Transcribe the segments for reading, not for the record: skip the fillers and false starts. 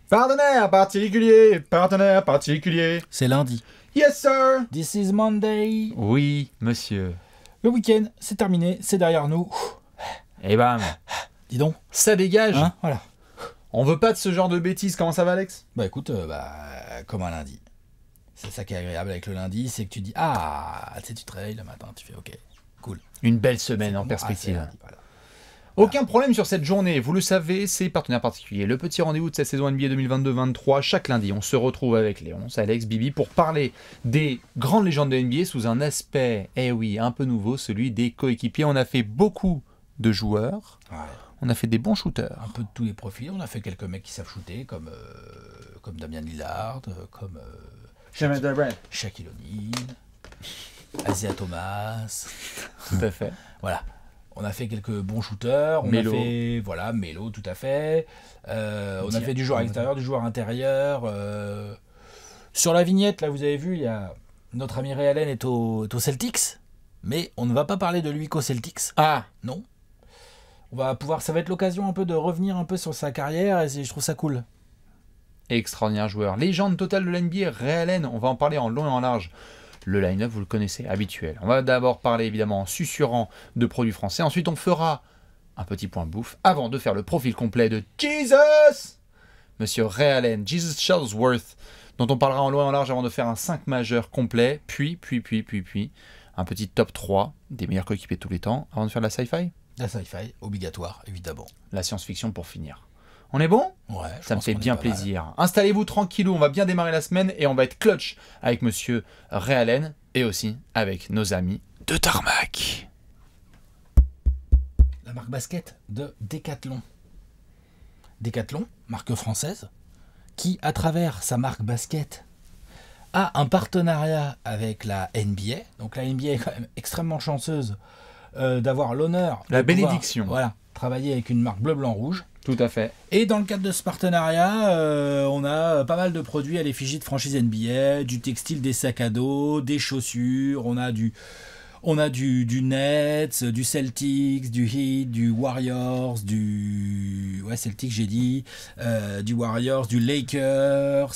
Partenaire particulier, partenaire particulier. C'est lundi. Yes, sir. This is Monday. Oui, monsieur. Le week-end, c'est terminé, c'est derrière nous. Et bam. Dis donc. Ça dégage. Hein, voilà. On veut pas de ce genre de bêtises. Comment ça va, Alex? Bah écoute, comme un lundi. C'est ça qui est agréable avec le lundi, c'est que tu dis, tu sais, tu te réveilles le matin, tu fais ok, cool. Une belle semaine en Bon, perspective. c'est lundi, voilà. Aucun problème sur cette journée, vous le savez, c'est partenaire particulier. Le petit rendez-vous de cette saison NBA 2022-23, chaque lundi, on se retrouve avec Léon, Alex, Bibi, pour parler des grandes légendes de NBA sous un aspect, un peu nouveau, celui des coéquipiers. On a fait beaucoup de joueurs, Ouais. on a fait des bons shooters. Un peu de tous les profils, on a fait quelques mecs qui savent shooter, comme Damian Lillard, comme Shaquille O'Neal, Isaiah Thomas. Tout à fait. Voilà. On a fait quelques bons shooters. On Melo. a fait, voilà, Melo, tout à fait. On a fait du joueur extérieur, du joueur intérieur. Sur la vignette, là, vous avez vu, il y a notre ami Ray Allen est au Celtics, mais on ne va pas parler de lui qu'au Celtics. Ah, Non. On va pouvoir, ça va être l'occasion un peu de revenir un peu sur sa carrière et je trouve ça cool. extraordinaire joueur. Légende totale de l'NBA, Ray Allen, on va en parler en long et en large. Le line-up, vous le connaissez, habituel. On va d'abord parler évidemment en susurrant de produits français. Ensuite, on fera un petit point bouffe avant de faire le profil complet de Jesus, Monsieur Ray Allen, Jesus Shuttlesworth, dont on parlera en long et en large avant de faire un 5 majeur complet. Puis, un petit top 3 des meilleurs coéquipiers de tous les temps avant de faire de la sci-fi. La sci-fi, obligatoire, évidemment. La science-fiction pour finir. On est bon? Ouais, je Ça me pense fait qu'on est bien pas mal. plaisir. Installez-vous tranquillou, on va bien démarrer la semaine et on va être clutch avec Monsieur Ray Allen et aussi avec nos amis de Tarmac. La marque basket de Decathlon. Decathlon, marque française, qui, à travers sa marque basket, a un partenariat avec la NBA. Donc la NBA est quand même extrêmement chanceuse d'avoir l'honneur La de pouvoir, bénédiction. voilà, travailler avec une marque bleu-blanc-rouge. Tout à fait. Et dans le cadre de ce partenariat, on a pas mal de produits à l'effigie de franchise NBA, du textile, des sacs à dos, des chaussures, on a du Nets, du Celtics, du Heat, du Warriors, Celtics j'ai dit, du Warriors, du Lakers,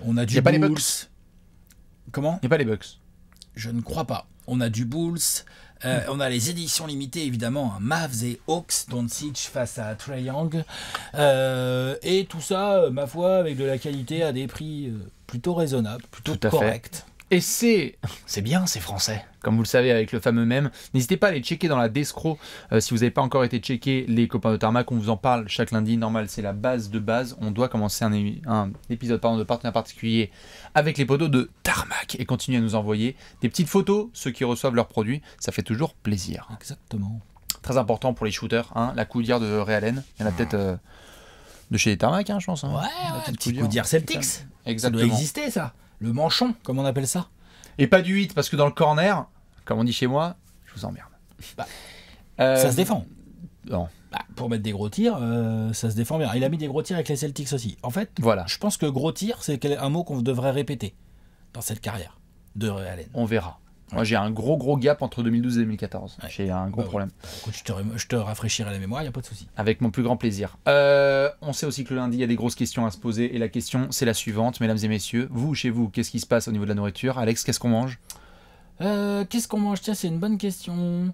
on a du Y a pas les Bulls. Bucks. Comment? Il n'y a pas les Bucks. Je ne crois pas. On a du Bulls, on a les éditions limitées évidemment, hein, Mavs et Hawks, Doncic face à Trae Young, et tout ça, ma foi, avec de la qualité à des prix plutôt raisonnables, plutôt Tout à fait. corrects. Et c'est bien, c'est français. Comme vous le savez avec le fameux mème. N'hésitez pas à aller checker dans la Descro. Si vous n'avez pas encore été checké les copains de Tarmac, on vous en parle chaque lundi. Normal, c'est la base de base. On doit commencer un épisode de partenaire particulier avec les potos de Tarmac et continuer à nous envoyer des petites photos, ceux qui reçoivent leurs produits. Ça fait toujours plaisir. Exactement. Très important pour les shooters. Hein, la coudière de Ray Allen. Il y en a peut-être de chez les Tarmac, je pense. Hein. Ouais, petit coudière Celtics. Ça doit Exactement. exister ça. Le manchon, comme on appelle ça. Et pas du 8, parce que dans le corner, comme on dit chez moi, je vous emmerde. Bah, Ça se défend. Non. Pour mettre des gros tirs, ça se défend bien. Il a mis des gros tirs avec les Celtics aussi. En fait, Voilà. je pense que gros tir, c'est un mot qu'on devrait répéter dans cette carrière de Ray Allen. On verra. Moi, j'ai un gros gap entre 2012 et 2014. Ouais. J'ai un gros problème. Écoute, je te rafraîchirai la mémoire, il n'y a pas de souci. Avec mon plus grand plaisir. On sait aussi que le lundi, il y a des grosses questions à se poser. Et la question, c'est la suivante, mesdames et messieurs. Vous, chez vous, qu'est-ce qui se passe au niveau de la nourriture? Alex, qu'est-ce qu'on mange? Qu'est-ce qu'on mange? Tiens, c'est une bonne question.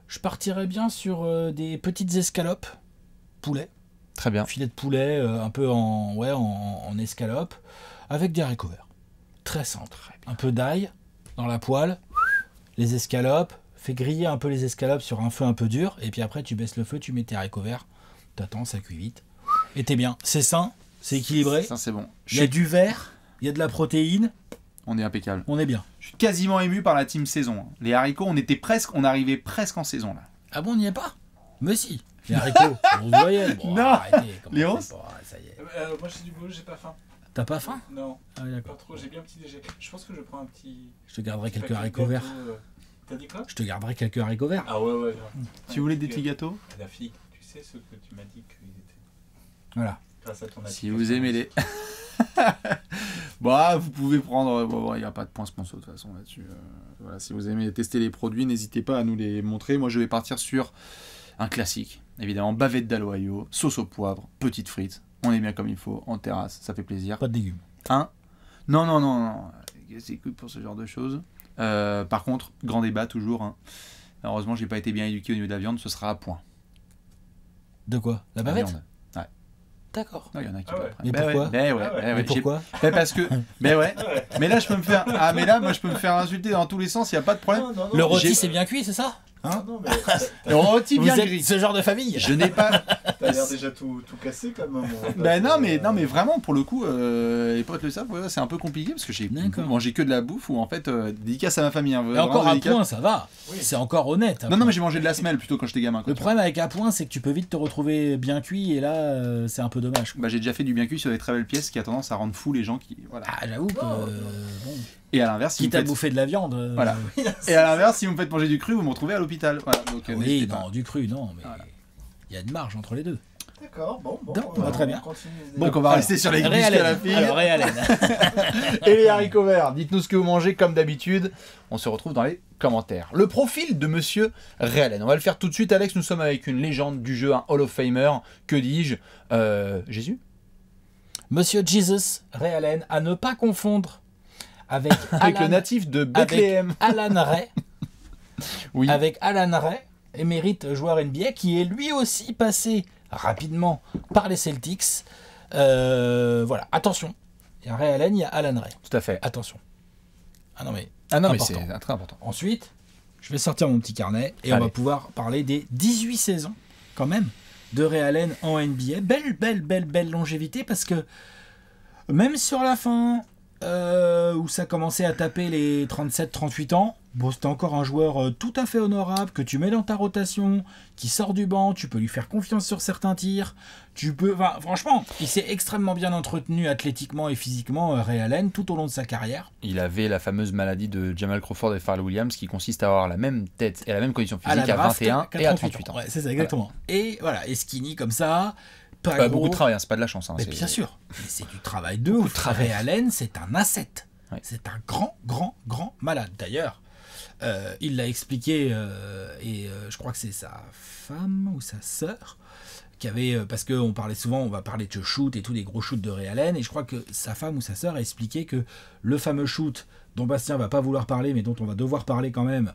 Je partirais bien sur des petites escalopes poulet, Très bien. filet de poulet un peu en escalope avec des haricots verts. Très simple. Un peu d'ail dans la poêle, les escalopes, fais griller un peu les escalopes sur un feu un peu dur et puis après tu baisses le feu, tu mets tes haricots verts, t'attends, ça cuit vite et t'es bien. C'est sain, c'est équilibré, Ça, c'est bon. il y a du vert, il y a de la protéine, On est impeccable. on est bien. Je suis quasiment ému par la team saison. Les haricots, on arrivait presque en saison, là. Ah bon, on n'y est pas? Mais si, les haricots, on se voyait. Bon, Non. arrêtez, comment Léon c'est pas, ça y est. Moi j'ai du boulot, j'ai pas faim. T'as pas faim? Non, Ah oui, pas d'accord. trop, j'ai bien petit déjeuner. Je pense que je prends un petit. Je te garderai petit quelques paquet de haricots verts. gâteaux, T'as dit quoi? Je te garderai quelques haricots verts. Ah ouais. Si vous voulez des petits gâteaux? La fille, tu sais ce que tu m'as dit qu'ils étaient. Voilà. Grâce à ton Si application. vous aimez les... Bah, vous pouvez prendre... Bon, il n'y a pas de point sponsor de toute façon là-dessus. Voilà, si vous aimez tester les produits, n'hésitez pas à nous les montrer. Moi, je vais partir sur Un classique, évidemment, bavette d'aloyau, sauce au poivre, petites frites. On est bien comme il faut, en terrasse, ça fait plaisir. Pas de légumes. Hein? Non. C'est cool pour ce genre de choses. Par contre, grand débat toujours. Hein. Heureusement, j'ai pas été bien éduqué au niveau de la viande, ce sera à point. De quoi? La La bavette? viande. Ouais. D'accord. Non, il y en a qui Ah ouais. peuvent. Mais Ben pourquoi? ouais, ben ouais, Ah ouais. ben ouais. Mais pourquoi? Parce que. Ben ouais. Mais là, je peux me faire. Ah, mais là, moi, je peux me faire insulter dans tous les sens, il n'y a pas de problème. Non, Le rôti, J'ai- c'est bien cuit, c'est ça? Hein? Non, mais Le rôti Vous bien êtes gris. ce genre de famille? Je n'ai pas. t'as l'air déjà tout cassé comme un. Ben non, mais vraiment, pour le coup, les potes le savent, ouais, c'est un peu compliqué parce que j'ai D'accord. mangé que de la bouffe ou en fait, dédicace à ma famille. Hein, Et encore vraiment à dédicace. point, ça va. Oui. C'est encore honnête. Non, mais j'ai mangé de la semelle plutôt quand j'étais gamin. Quoi, Le tu vois. problème avec à point, c'est que tu peux vite te retrouver bien cuit et là, c'est un peu dommage. Bah, j'ai déjà fait du bien cuit sur des très belles pièces qui a tendance à rendre fou les gens qui. Voilà. Ah, j'avoue que. Oh, Bon, Et à l'inverse, si vous quitte à faites... bouffer de la viande. Voilà. Et à l'inverse, si vous me faites manger du cru, vous me retrouvez à l'hôpital. Voilà, donc Oui, n'hésitez pas. non, du cru, non, mais Voilà. il y a une marge entre les deux. D'accord, bon. Donc, très bien. Continue. Donc on va rester sur les Ray biscuits à la Allen. fille. Alors, Ray Allen. Et les haricots verts, dites-nous ce que vous mangez comme d'habitude. On se retrouve dans les commentaires. Le profil de monsieur Ray Allen. On va le faire tout de suite, Alex. Nous sommes avec une légende du jeu, un Hall of Famer. Que dis-je Jésus Monsieur Jesus Ray Allen, à ne pas confondre avec Avec le Alan, natif de avec Bethléem. Alan Ray, Oui. avec Alan Ray, émérite joueur NBA, qui est lui aussi passé rapidement par les Celtics. Voilà, attention. Il y a Ray Allen, il y a Alan Ray. Tout à fait. Attention. Ah non mais Ah non, mais important. c'est très important. Ensuite, je vais sortir mon petit carnet et on Allez. va pouvoir parler des 18 saisons, quand même, de Ray Allen en NBA. Belle longévité, parce que même sur la fin, où ça commençait à taper les 37-38 ans, bon, c'était encore un joueur tout à fait honorable, que tu mets dans ta rotation, qui sort du banc, tu peux lui faire confiance sur certains tirs. Enfin, franchement, il s'est extrêmement bien entretenu athlétiquement et physiquement, Ray Allen, tout au long de sa carrière. Il avait la fameuse maladie de Jamal Crawford et Pharrell Williams qui consiste à avoir la même tête et la même condition À la physique à draft, 21 et à 38 ans. Ouais, c'est ça, exactement. Et voilà, et skinny comme ça, pas gros. Beaucoup de travail, hein, c'est pas de la chance. Hein, Mais c'est- bien sûr, mais c'est du travail de ouf. Ray Allen, c'est un asset. Ouais. C'est un grand malade. D'ailleurs, il l'a expliqué, je crois que c'est sa femme ou sa sœur qui avait, parce qu'on parlait souvent, on va parler de shoot et tous les gros shoots de Ray Allen, et je crois que sa femme ou sa sœur a expliqué que le fameux shoot dont Bastien va pas vouloir parler, mais dont on va devoir parler quand même,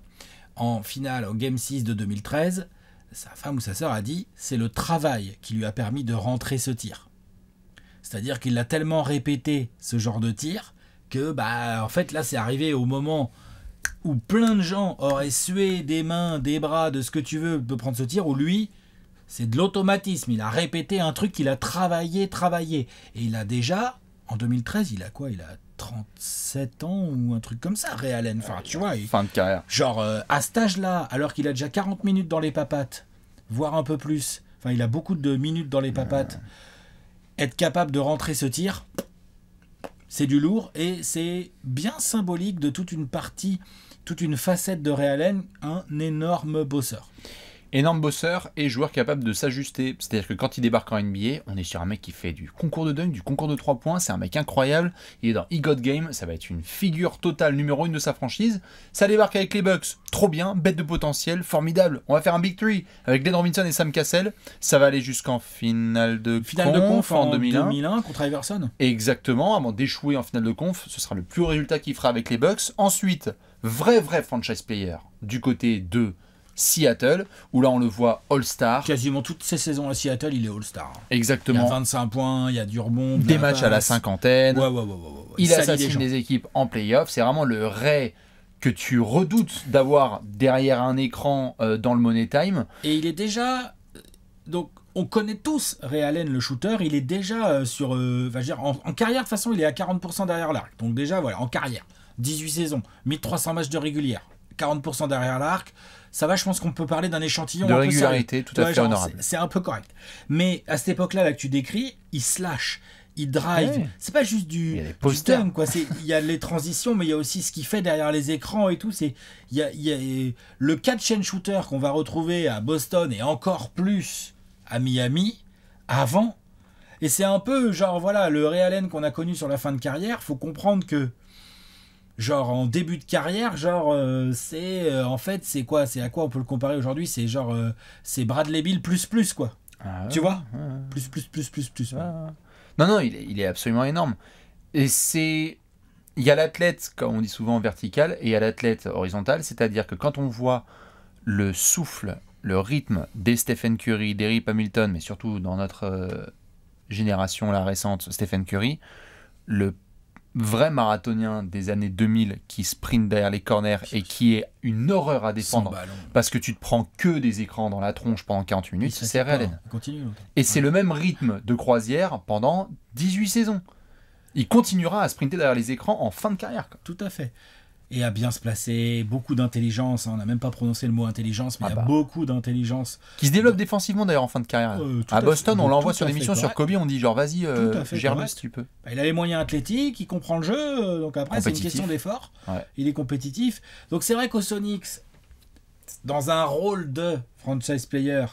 en finale, au Game 6 de 2013, sa femme ou sa sœur a dit c'est le travail qui lui a permis de rentrer ce tir. C'est-à-dire qu'il l'a tellement répété ce genre de tir que en fait là c'est arrivé au moment où plein de gens auraient sué des mains, des bras, de ce que tu veux de prendre ce tir, où lui c'est de l'automatisme, il a répété un truc qu'il a travaillé, et il a déjà, en 2013, il a quoi? Il a 37 ans ou un truc comme ça, Ray Allen. Enfin, tu vois, Fin de carrière. genre à cet âge-là, alors qu'il a déjà 40 minutes dans les papates, voire un peu plus, enfin il a beaucoup de minutes dans les papates, être capable de rentrer ce tir, c'est du lourd, et c'est bien symbolique de toute une partie, toute une facette de Ray Allen, un énorme bosseur. Énorme bosseur et joueur capable de s'ajuster. C'est-à-dire que quand il débarque en NBA, on est sur un mec qui fait du concours de dunk, du concours de 3 points. C'est un mec incroyable. Il est dans He Got Game. Ça va être une figure totale numéro 1 de sa franchise. Ça débarque avec les Bucks. Trop bien. Bête de potentiel. Formidable. On va faire un Big 3 avec Glenn Robinson et Sam Cassell. Ça va aller jusqu'en finale de conf en 2001. 2001 contre Iverson. Exactement. Avant d'échouer en finale de conf, ce sera le plus haut résultat qu'il fera avec les Bucks. Ensuite, vrai franchise player du côté de Seattle, où là on le voit All-Star. Quasiment toutes ces saisons à Seattle, il est All-Star. Il y a Exactement. 25 points, il y a du rebond, de Des la matchs à la passe. cinquantaine. Ouais. Il salit assassine gens. les équipes en playoff. C'est vraiment le Ray que tu redoutes d'avoir derrière un écran dans le Money Time. Et il est déjà... Donc, on connaît tous Ray Allen, le shooter. Il est déjà sur... en carrière, de toute façon, il est à 40% derrière l'arc. Donc déjà, voilà, en carrière. 18 saisons, 1300 matchs de régulière. 40% derrière l'arc. Ça va, je pense qu'on peut parler d'un échantillon De un peu régularité, sérieux. tout à fait genre, honorable. c'est un peu correct. Mais à cette époque-là là, que tu décris, il slash, il drive. Ouais. C'est pas juste Il y a des du posters. dunk, quoi. Il y a les transitions, mais il y a aussi ce qu'il fait derrière les écrans et tout. Il y a le catch and shooter qu'on va retrouver à Boston et encore plus à Miami avant. Et c'est un peu genre, voilà, le Ray Allen qu'on a connu sur la fin de carrière. Faut comprendre que genre en début de carrière, genre en fait c'est quoi, c'est à quoi on peut le comparer aujourd'hui, c'est genre c'est Bradley Beal plus quoi, tu vois, plus. Non, il est absolument énorme. Et il y a l'athlète, comme on dit souvent, vertical, et il y a l'athlète horizontal, c'est-à-dire que quand on voit le souffle, le rythme des Stephen Curry, des Rip Hamilton, mais surtout dans notre génération la récente, Stephen Curry, le vrai marathonien des années 2000 qui sprint derrière les corners et qui est une horreur à défendre parce que tu te prends que des écrans dans la tronche pendant 48 minutes, c'est Ray Allen. Et c'est le même rythme de croisière pendant 18 saisons. Il continuera à sprinter derrière les écrans en fin de carrière. Tout à fait. Et à bien se placer, beaucoup d'intelligence, on n'a même pas prononcé le mot intelligence, mais il y a beaucoup d'intelligence. Qui se développe défensivement d'ailleurs en fin de carrière. À Boston, on l'envoie sur l'émission sur Kobe, on dit genre vas-y, gère-le si tu peux. Il a les moyens athlétiques, il comprend le jeu, donc après c'est une question d'effort, il est compétitif. Donc c'est vrai qu'au Sonics, dans un rôle de franchise player,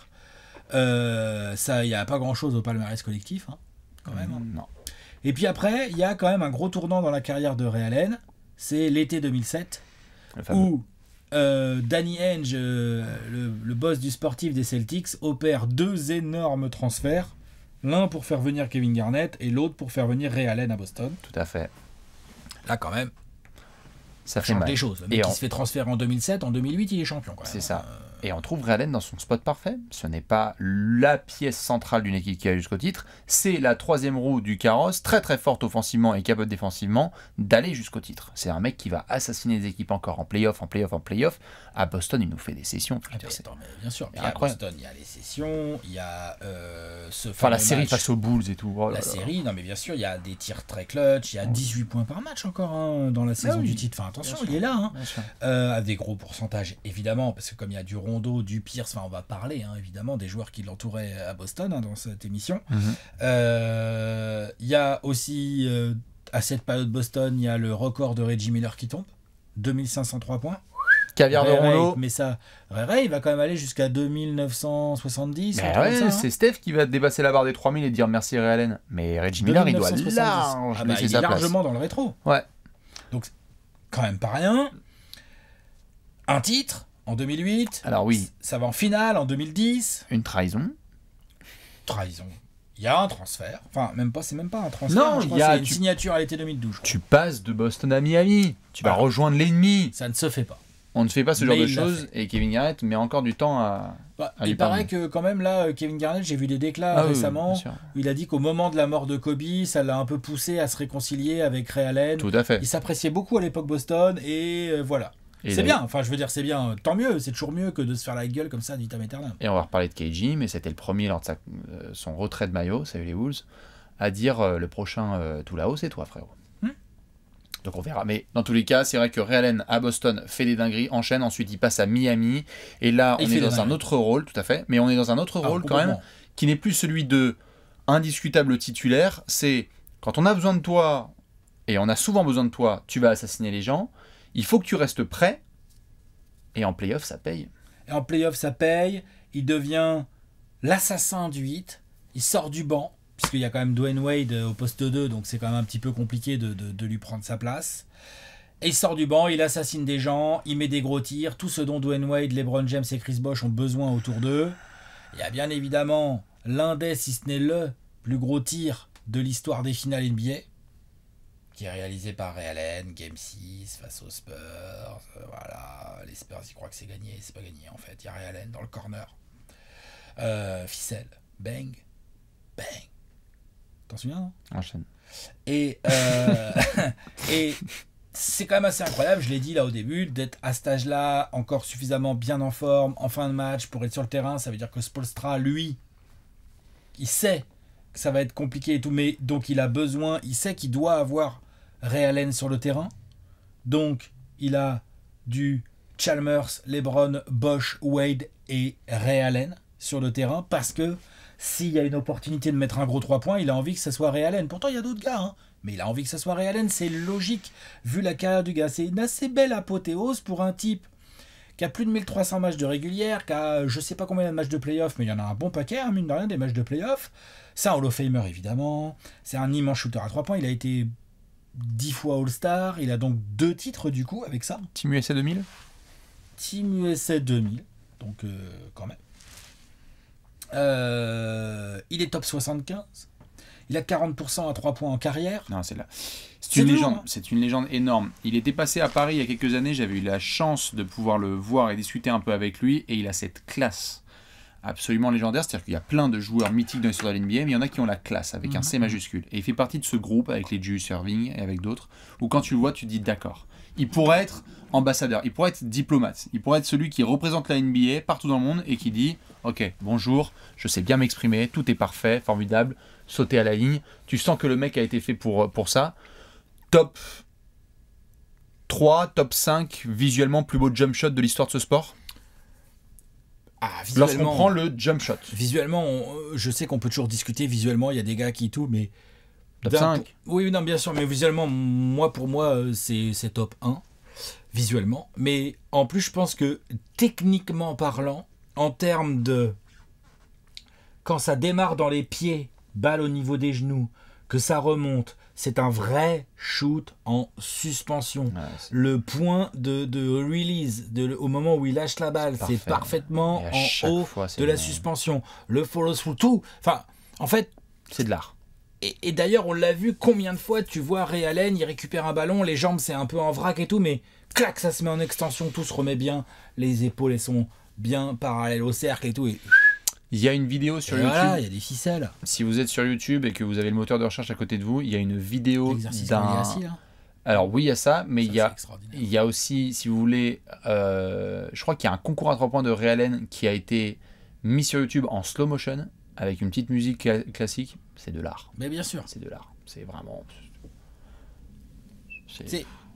il n'y a pas grand-chose au palmarès collectif, hein, quand même. Non. Et puis après, il y a quand même un gros tournant dans la carrière de Ray Allen. C'est l'été 2007 où Danny Ainge, le boss du sportif des Celtics, opère 2 énormes transferts. L'un pour faire venir Kevin Garnett et l'autre pour faire venir Ray Allen à Boston. Tout à fait. Là quand même, ça change des choses. Le mec qui se fait transférer en 2007, en 2008, il est champion. Quand même. C'est ça. Et on trouve Ray Allen dans son spot parfait. Ce n'est pas la pièce centrale d'une équipe qui va jusqu'au titre. C'est la 3e roue du carrosse, très très forte offensivement et capable défensivement, d'aller jusqu'au titre. C'est un mec qui va assassiner les équipes encore en playoff. À Boston, il nous fait des sessions. Mais bien sûr. À Boston, il y a les sessions, il y a la série match, face aux Bulls et tout. Série, non mais bien sûr, il y a des tirs très clutch, il y a 18 points par match encore dans la saison du titre. Enfin attention, il est là. À des gros pourcentages, évidemment, parce que comme il y a du Rondo, du Pierce, on va parler évidemment des joueurs qui l'entouraient à Boston dans cette émission. Il y a aussi, à cette période Boston, il y a le record de Reggie Miller qui tombe, 2503 points. Caviar de Rondo. Mais ça, Ray, il va quand même aller jusqu'à 2970. C'est Steph qui va dépasser la barre des 3000 et dire merci Ray Allen. Mais Reggie Miller, il doit laisser sa place. Largement dans le rétro. Ouais. Donc, quand même pas rien. Un titre en 2008. Alors oui. Ça va en finale en 2010. Une trahison. Il y a un transfert. Enfin, c'est même pas un transfert. Non, il y a une signature à l'été 2012. Tu passes de Boston à Miami. Tu vas rejoindre l'ennemi. Ça ne se fait pas. On ne fait pas ce genre de choses et Kevin Garnett met encore du temps à il paraît que quand même là, Kevin Garnett, j'ai vu des déclats récemment où il a dit qu'au moment de la mort de Kobe, ça l'a un peu poussé à se réconcilier avec Ray Allen. Tout à fait. Il s'appréciait beaucoup à l'époque Boston et voilà. Et c'est bien, enfin je veux dire c'est bien, tant mieux, c'est toujours mieux que de se faire la gueule comme ça vitam aeternam. Et on va reparler de KG, mais c'était le premier lors de son retrait de maillot, ça a eu les Wolves, à dire le prochain tout là-haut c'est toi frérot. Donc on verra. Mais dans tous les cas, c'est vrai que Ray Allen à Boston fait des dingueries, enchaîne, ensuite il passe à Miami. Et là, on est dans un autre rôle, tout à fait. Mais on est dans un autre rôle quand même, qui n'est plus celui de indiscutable titulaire. C'est quand on a besoin de toi, et on a souvent besoin de toi, tu vas assassiner les gens. Il faut que tu restes prêt. Et en play-off, ça paye. Il devient l'assassin du hit. Il sort du banc. Puisqu'il y a quand même Dwayne Wade au poste 2, donc c'est quand même un petit peu compliqué de lui prendre sa place. Et il sort du banc, il assassine des gens, il met des gros tirs, tout ce dont Dwayne Wade, LeBron James et Chris Bosh ont besoin autour d'eux. Il y a bien évidemment l'un des, si ce n'est le plus gros tir de l'histoire des finales NBA, qui est réalisé par Ray Allen, Game 6, face aux Spurs. Voilà, les Spurs, ils croient que c'est gagné, c'est pas gagné en fait. Il y a Ray Allen dans le corner. Ficelle, bang, bang. T'en souviens, non ? Enchaîne. Et c'est quand même assez incroyable, je l'ai dit là au début, d'être à cet âge-là, encore suffisamment bien en forme, en fin de match, pour être sur le terrain. Ça veut dire que Spoelstra, lui, il sait que ça va être compliqué et tout, mais donc il sait qu'il doit avoir Ray Allen sur le terrain. Donc, il a du Chalmers, LeBron, Bosh, Wade et Ray Allen sur le terrain, parce que s'il y a une opportunité de mettre un gros 3 points, il a envie que ça soit Ray Allen. Pourtant, il y a d'autres gars, mais il a envie que ça soit Ray Allen. C'est logique, vu la carrière du gars. C'est une assez belle apothéose pour un type qui a plus de 1300 matchs de régulière, qui a je sais pas combien de matchs de play-off, mais il y en a un bon paquet, mine de rien, des matchs de play-off. C'est un Hall of Famer, évidemment. C'est un immense shooter à 3 points. Il a été 10 fois All-Star. Il a donc 2 titres du coup avec ça. Team USA 2000. Team USA 2000. Donc quand même. Il est top 75. Il a 40% à 3 points en carrière. Non, c'est là. C'est C'est une lourd, légende. hein. C'est une légende énorme. Il était passé à Paris il y a quelques années. J'avais eu la chance de pouvoir le voir et discuter un peu avec lui. Et il a cette classe absolument légendaire. C'est-à-dire qu'il y a plein de joueurs mythiques dans l'histoire de la NBA, mais il y en a qui ont la classe avec un C majuscule. Et il fait partie de ce groupe avec les Julius Erving et avec d'autres où quand tu le vois, tu te dis d'accord. Il pourrait être ambassadeur, il pourrait être diplomate, il pourrait être celui qui représente la NBA partout dans le monde et qui dit ok, bonjour, je sais bien m'exprimer, tout est parfait, formidable, sauter à la ligne. Tu sens que le mec a été fait pour ça. Top 3, top 5, visuellement plus beau jump shot de l'histoire de ce sport. Lorsqu'on prend le jump shot. Visuellement, je sais qu'on peut toujours discuter. Visuellement, il y a des gars qui tout, mais. Top 5. Oui, non, bien sûr, mais visuellement, pour moi, c'est top 1. Visuellement. Mais en plus, je pense que techniquement parlant, en termes de. Quand ça démarre dans les pieds, balle au niveau des genoux, que ça remonte, c'est un vrai shoot en suspension. Ouais, le point de release, au moment où il lâche la balle, c'est parfaitement en haut de la suspension. Le follow-through, tout. Enfin, en fait... C'est de l'art. Et d'ailleurs, on l'a vu combien de fois, tu vois Ray Allen, il récupère un ballon, les jambes, c'est un peu en vrac et tout, mais clac, ça se met en extension, tout se remet bien, les épaules, elles sont bien parallèles au cercle et tout. Et... Il y a une vidéo sur YouTube. Voilà, il y a des ficelles. Si vous êtes sur YouTube et que vous avez le moteur de recherche à côté de vous, il y a une vidéo d'un... Alors oui, il y a ça, mais il y a aussi, si vous voulez, je crois qu'il y a un concours à 3 points de Ray Allen qui a été mis sur YouTube en slow motion avec une petite musique classique. C'est de l'art. Mais bien sûr. C'est de l'art. C'est vraiment...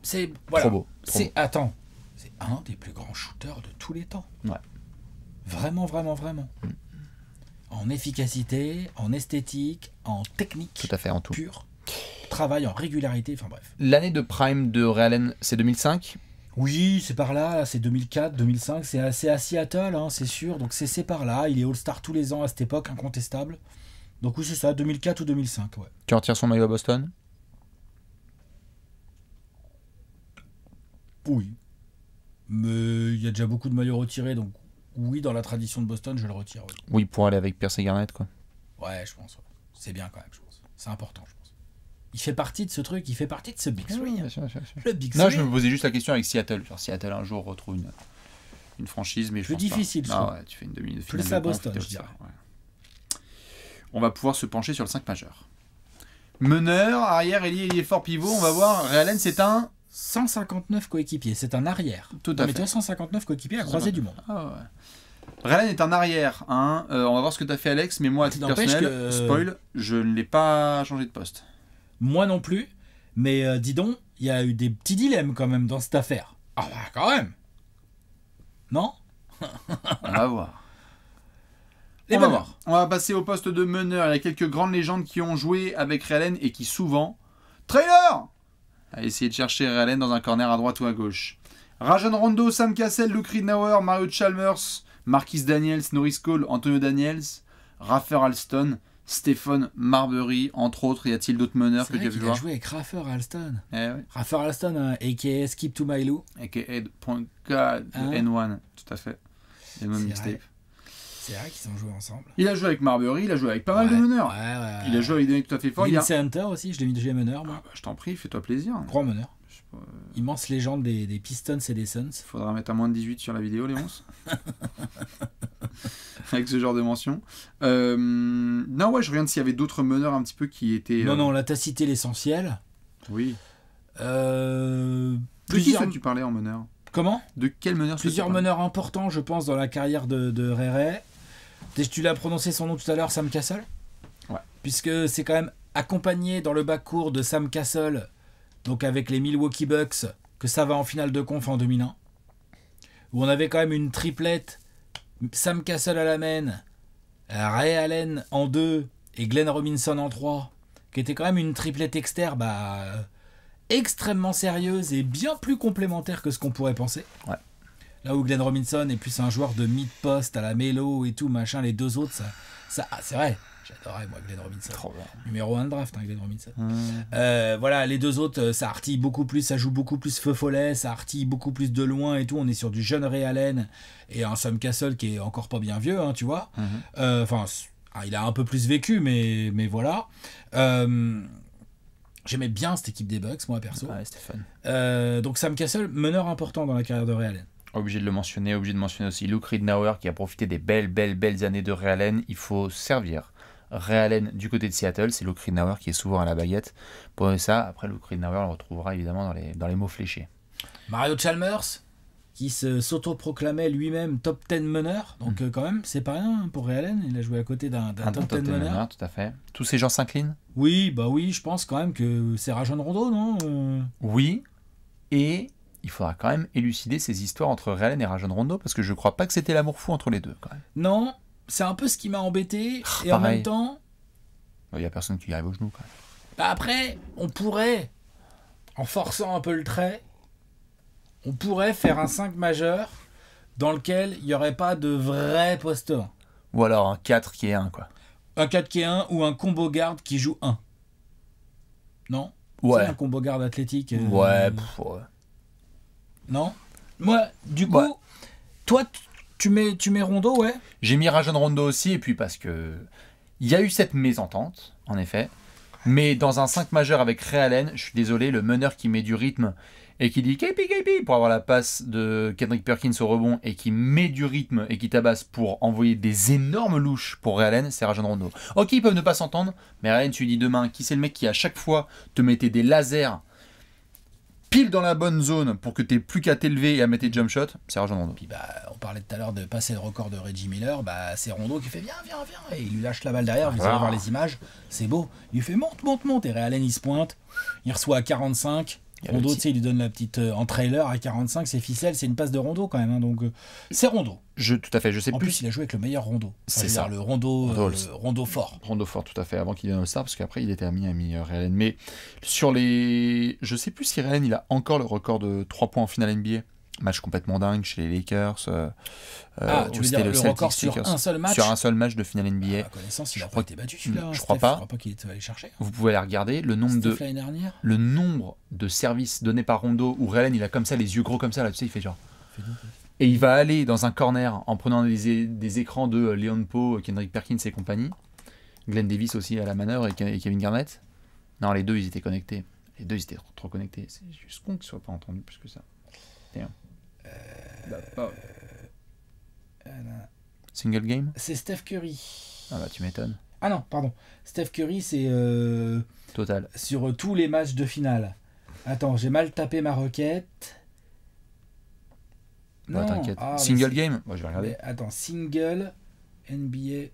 C'est voilà. Trop beau. Attends, c'est un des plus grands shooters de tous les temps. Ouais. Vraiment, vraiment, vraiment. En efficacité, en esthétique, en technique. Tout à fait, en tout. Pur. Travail en régularité, enfin bref. L'année de prime de Ray Allen, c'est 2005. Oui, c'est par là, c'est 2004, 2005, c'est à Seattle, hein, c'est sûr. Donc c'est par là, il est All-Star tous les ans à cette époque, incontestable. Donc oui, c'est ça, 2004 ou 2005, ouais. Tu retires son maillot à Boston? Oui. Mais il y a déjà beaucoup de maillots retirés, donc oui, dans la tradition de Boston, je le retire. Oui, oui, pour aller avec Pierce et Garnett, quoi. Ouais, je pense. Ouais. C'est bien quand même, je pense. C'est important, je pense. Il fait partie de ce truc, il fait partie de ce Big Three. Bien sûr, bien sûr. Le Big Non, Three. je me posais juste la question avec Seattle. Genre, Seattle un jour retrouve une franchise, mais je plus pense difficile, pas. Ah ouais, tu fais une demi de finale. Plus à Boston, je dirais. Ouais. On va pouvoir se pencher sur le 5 majeur. Meneur, arrière, ailier fort, pivot. On va voir. Ray Allen, c'est un 159 coéquipiers. C'est un arrière. Tout à fait. Mais tu as 159 coéquipiers à croiser du monde. Ah ouais. Ray Allen est un arrière. Hein. On va voir ce que tu as fait, Alex. Mais moi, à titre personnel, spoil, je ne l'ai pas changé de poste. Moi non plus. Mais dis donc, il y a eu des petits dilemmes quand même dans cette affaire. Ah bah quand même. Non? On va voir. On va passer au poste de meneur. Il y a quelques grandes légendes qui ont joué avec Ray Allen et qui souvent... Trailer a essayé de chercher Ray Allen dans un corner à droite ou à gauche. Rajon Rondo, Sam Cassell, Luke Ridnour, Mario Chalmers, Marquis Daniels, Norris Cole, Antonio Daniels, Rafer Alston, Stephen Marbury, entre autres. Y a-t-il d'autres meneurs que tu as vu voir? Il a joué avec Rafer Alston. Ouais. Rafer Alston, a.k.a. Skip to My Lou. A.k.a. Point God, N1, tout à fait. Et même mixtape. C'est vrai qu'ils ont joué ensemble. Il a joué avec Marbury, il a joué avec pas mal de meneurs. Ouais. Il a joué avec des mecs tout à fait forts. Vince Hunter aussi, je l'ai mis de meneur, moi. Ah bah, je t'en prie, fais-toi plaisir. Grand meneur. Immense légende des Pistons et des Suns. Faudra mettre à moins de 18 sur la vidéo, Léonce. Avec ce genre de mention. Non, ouais, je regarde s'il y avait d'autres meneurs un petit peu qui étaient... Non, là, t'as cité l'essentiel. Oui. De qui tu parlais en meneur? Comment? De quel meneur? Plusieurs meneurs importants, je pense, dans la carrière de Ray Ray. Tu l'as prononcé son nom tout à l'heure, Sam Cassell. Ouais. Puisque c'est quand même accompagné dans le backcourt de Sam Cassell, donc avec les Milwaukee Bucks, que ça va en finale de conf en 2001, où on avait quand même une triplette, Sam Cassell à la main, Ray Allen en 2 et Glenn Robinson en 3, qui était quand même une triplette externe extrêmement sérieuse et bien plus complémentaire que ce qu'on pourrait penser. Ouais. Là où Glenn Robinson est plus un joueur de mid-post à la mélo et tout, machin, les deux autres, ça c'est vrai, J'adorais, moi, Glenn Robinson. Trop bien. Numéro 1 de draft, hein, Glenn Robinson. Mmh. Voilà, les deux autres, ça artille beaucoup plus, ça joue beaucoup plus feu follet, ça artille beaucoup plus de loin et tout. On est sur du jeune Ray Allen et un Sam Cassell qui est encore pas bien vieux, hein, tu vois. Enfin, il a un peu plus vécu, mais voilà. J'aimais bien cette équipe des Bucks, moi, perso. Ouais, c'était fun. Donc Sam Cassell, meneur important dans la carrière de Ray Allen. Obligé de le mentionner, obligé de mentionner aussi Luke Ridnour qui a profité des belles années de Ray Allen. Il faut servir Ray Allen du côté de Seattle, c'est Luke Ridnour qui est souvent à la baguette. Pour ça, après Luke Ridnour, on le retrouvera évidemment dans les mots fléchés. Mario Chalmers, qui s'auto-proclamait lui-même top 10 meneur, donc quand même, c'est pas rien pour Ray Allen, il a joué à côté d'un top 10 meneur. Tout à fait. Tous ces gens s'inclinent ? Oui, je pense quand même que c'est Rajon Rondo, non Oui, et il faudra quand même élucider ces histoires entre Ray Allen et Rajon Rondo, parce que je crois pas que c'était l'amour fou entre les deux, quand même. Non, c'est un peu ce qui m'a embêté, et pareil. en même temps... Il y a personne qui y arrive au genou, quand même. Bah après, on pourrait, en forçant un peu le trait, on pourrait faire un 5 majeur dans lequel il n'y aurait pas de vrai poste 1. Ou alors un 4 qui est 1, quoi. Un 4 qui est 1 ou un combo garde qui joue 1. Non ? Ouais. C'est un combo garde athlétique. Ouais. Non ? Moi, du coup, Ouais. toi, tu mets Rondo, ouais ? J'ai mis Rajon Rondo aussi, et puis parce que il y a eu cette mésentente, en effet. Mais dans un 5 majeur avec Ray Allen, je suis désolé, le meneur qui met du rythme et qui dit KP pour avoir la passe de Kendrick Perkins au rebond et qui met du rythme et qui tabasse pour envoyer des énormes louches pour Ray Allen, c'est Rajon Rondo. Ok, ils peuvent ne pas s'entendre, mais Ray Allen, tu lui dis demain, qui c'est le mec qui à chaque fois te mettait des lasers pile dans la bonne zone pour que tu n'aies plus qu'à t'élever et à mettre tes jump shots, c'est Rajon Rondo. Puis on parlait tout à l'heure de passer le record de Reggie Miller, c'est Rondo qui fait viens, et il lui lâche la balle derrière, vous allez voir les images, c'est beau. Il lui fait monte, et Ray Allen il se pointe, il reçoit à 45. Rondo, tu sais, il lui donne la petite en trailer à 45, c'est ficelle, c'est une passe de Rondo quand même, hein, donc c'est Rondo. Tout à fait, je sais En plus. plus, il a joué avec le meilleur Rondo. C'est ça. Le Rondo fort. Rondo fort, tout à fait, avant qu'il vienne au Star, parce qu'après il était ami Ray Allen. Mais sur les. Je sais plus si Ray Allen il a encore le record de 3 points en finale NBA. Match complètement dingue chez les Lakers. Tu veux dire le record sur un seul match ? Sur un seul match de finale NBA. À connaissance, il a pas été battu celui-là. Je crois pas. Je crois pas qu'il est allé chercher. Vous pouvez aller regarder le nombre de services donnés par Rondo où Ray Allen il a comme ça les yeux gros comme ça là, tu sais, il fait genre. Et il va aller dans un corner en prenant des écrans de Leon Poe, Kendrick Perkins et compagnie. Glenn Davis aussi à la manœuvre et Kevin Garnett. Non, les deux ils étaient connectés. Les deux ils étaient trop connectés. C'est juste con qu'ils soient pas entendus plus que ça. Single game ? C'est Steph Curry. Ah bah tu m'étonnes. Ah non, pardon. Steph Curry, c'est Total. sur tous les matchs de finale. Attends, j'ai mal tapé ma requête. Bah, Non, t'inquiète. ah, Single game ? Moi je vais regarder. Mais attends, single NBA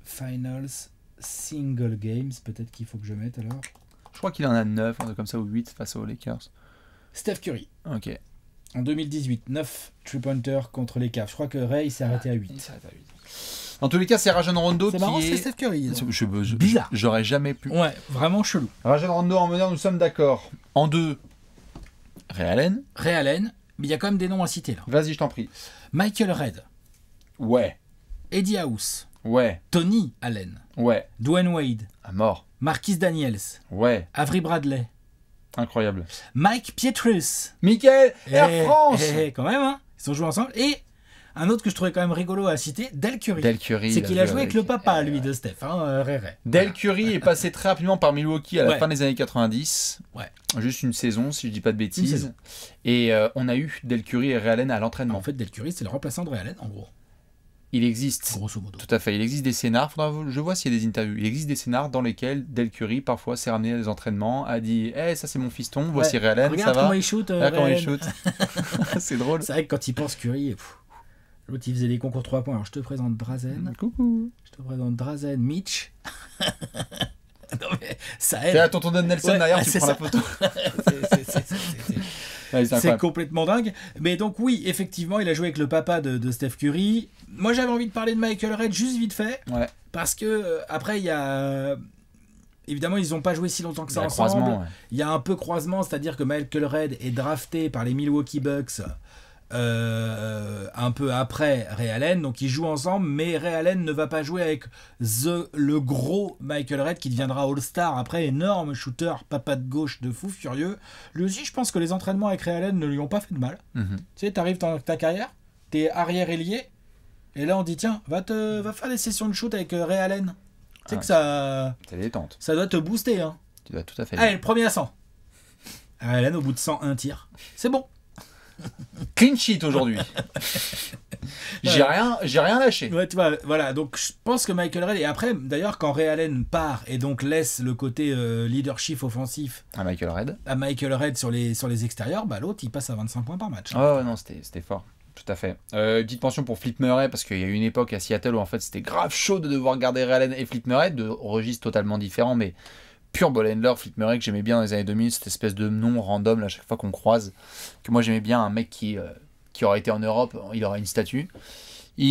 Finals Single Games, peut-être qu'il faut que je mette alors. Je crois qu'il en a 9, comme ça, ou 8 face aux Lakers. Steph Curry. Ok. En 2018, 9 3-pointers contre les Cavs. Je crois que Ray s'est arrêté à 8. En tous les cas, c'est Rajon Rondo C'est qui marrant, est... c'est Steph Curry. Bizarre. J'aurais jamais pu. Ouais, vraiment chelou. Rajon Rondo en meneur, nous sommes d'accord. En 2, Ray Allen. Ray Allen, mais il y a quand même des noms à citer là. Vas-y, je t'en prie. Michael Redd, Ouais. Eddie House, Ouais. Tony Allen, Ouais. Dwayne Wade, À mort. Marquis Daniels, Ouais. Avery Bradley, Incroyable. Mike Pietrus. Michael, Air France. Quand même, hein. Ils ont joué ensemble. Et un autre que je trouvais quand même rigolo à citer, Del Curry. Del Curry. C'est qu'il a joué avec le papa, lui, de Steph, hein, Ray Ray. Del Curry est passé très rapidement par Milwaukee à la Ouais. fin des années 90. Ouais. Juste une saison, si je dis pas de Une bêtises. saison. Et on a eu Del Curry et Ray Allen à l'entraînement. En fait, Del Curry, c'est le remplaçant de Ray Allen, en gros. Il existe. Grosso modo. Tout à fait. Il existe des scénars. Je vois s'il y a des interviews. Il existe des scénars dans lesquels Del Curry parfois s'est ramené à des entraînements, a dit ça c'est mon fiston, voici Ray Allen, Regarde ça comment va. il shoot. Regarde comment Ray il Allen. shoot. C'est drôle. C'est vrai que quand il pense Curry, l'autre il faisait des concours 3 points. Alors je te présente Drazen. Coucou. Je te présente Drazen Mitch. Non mais ça C'est aide. la tonton de Nelson Ouais, derrière, tu c'est prends ça. la photo. C'est Ouais, c'est incroyable. complètement dingue. Mais donc oui, effectivement, il a joué avec le papa de Steph Curry. Moi, j'avais envie de parler de Michael Redd juste vite fait. Ouais. Parce que après, il y a... Évidemment, ils n'ont pas joué si longtemps que ça Le ensemble. croisement, ouais. Il y a un peu croisement, c'est-à-dire que Michael Redd est drafté par les Milwaukee Bucks un peu après Ray Allen, donc ils jouent ensemble, mais Ray Allen ne va pas jouer avec le gros Michael Redd qui deviendra All-Star après, énorme shooter, papa de gauche de fou furieux. Lui aussi, je pense que les entraînements avec Ray Allen ne lui ont pas fait de mal. Tu sais, t'arrives dans ta carrière, t'es arrière ailier, et là on dit tiens, va faire des sessions de shoot avec Ray Allen. Tu sais que ça détente. Ça doit te booster. Hein. Tu dois tout à fait. Allez, le premier à 100. Ray Allen au bout de 101 tirs. C'est bon. Clean sheet aujourd'hui. J'ai rien lâché. Ouais, tu vois, voilà. Donc je pense que Michael Redd, et après d'ailleurs quand Ray Allen part et donc laisse le côté leadership offensif À Michael Redd sur les extérieurs, bah l'autre il passe à 25 points par match. Oh non, c'était fort. Tout à fait. Petite mention pour Flip Murray, parce qu'il y a eu une époque à Seattle où en fait c'était grave chaud de devoir garder Ray Allen et Flip Murray, de registres totalement différents, mais pur ball handler. Flip Murray que j'aimais bien dans les années 2000, cette espèce de nom random là, à chaque fois qu'on croise, que moi j'aimais bien, un mec qui aurait été en Europe, il aurait une statue. Il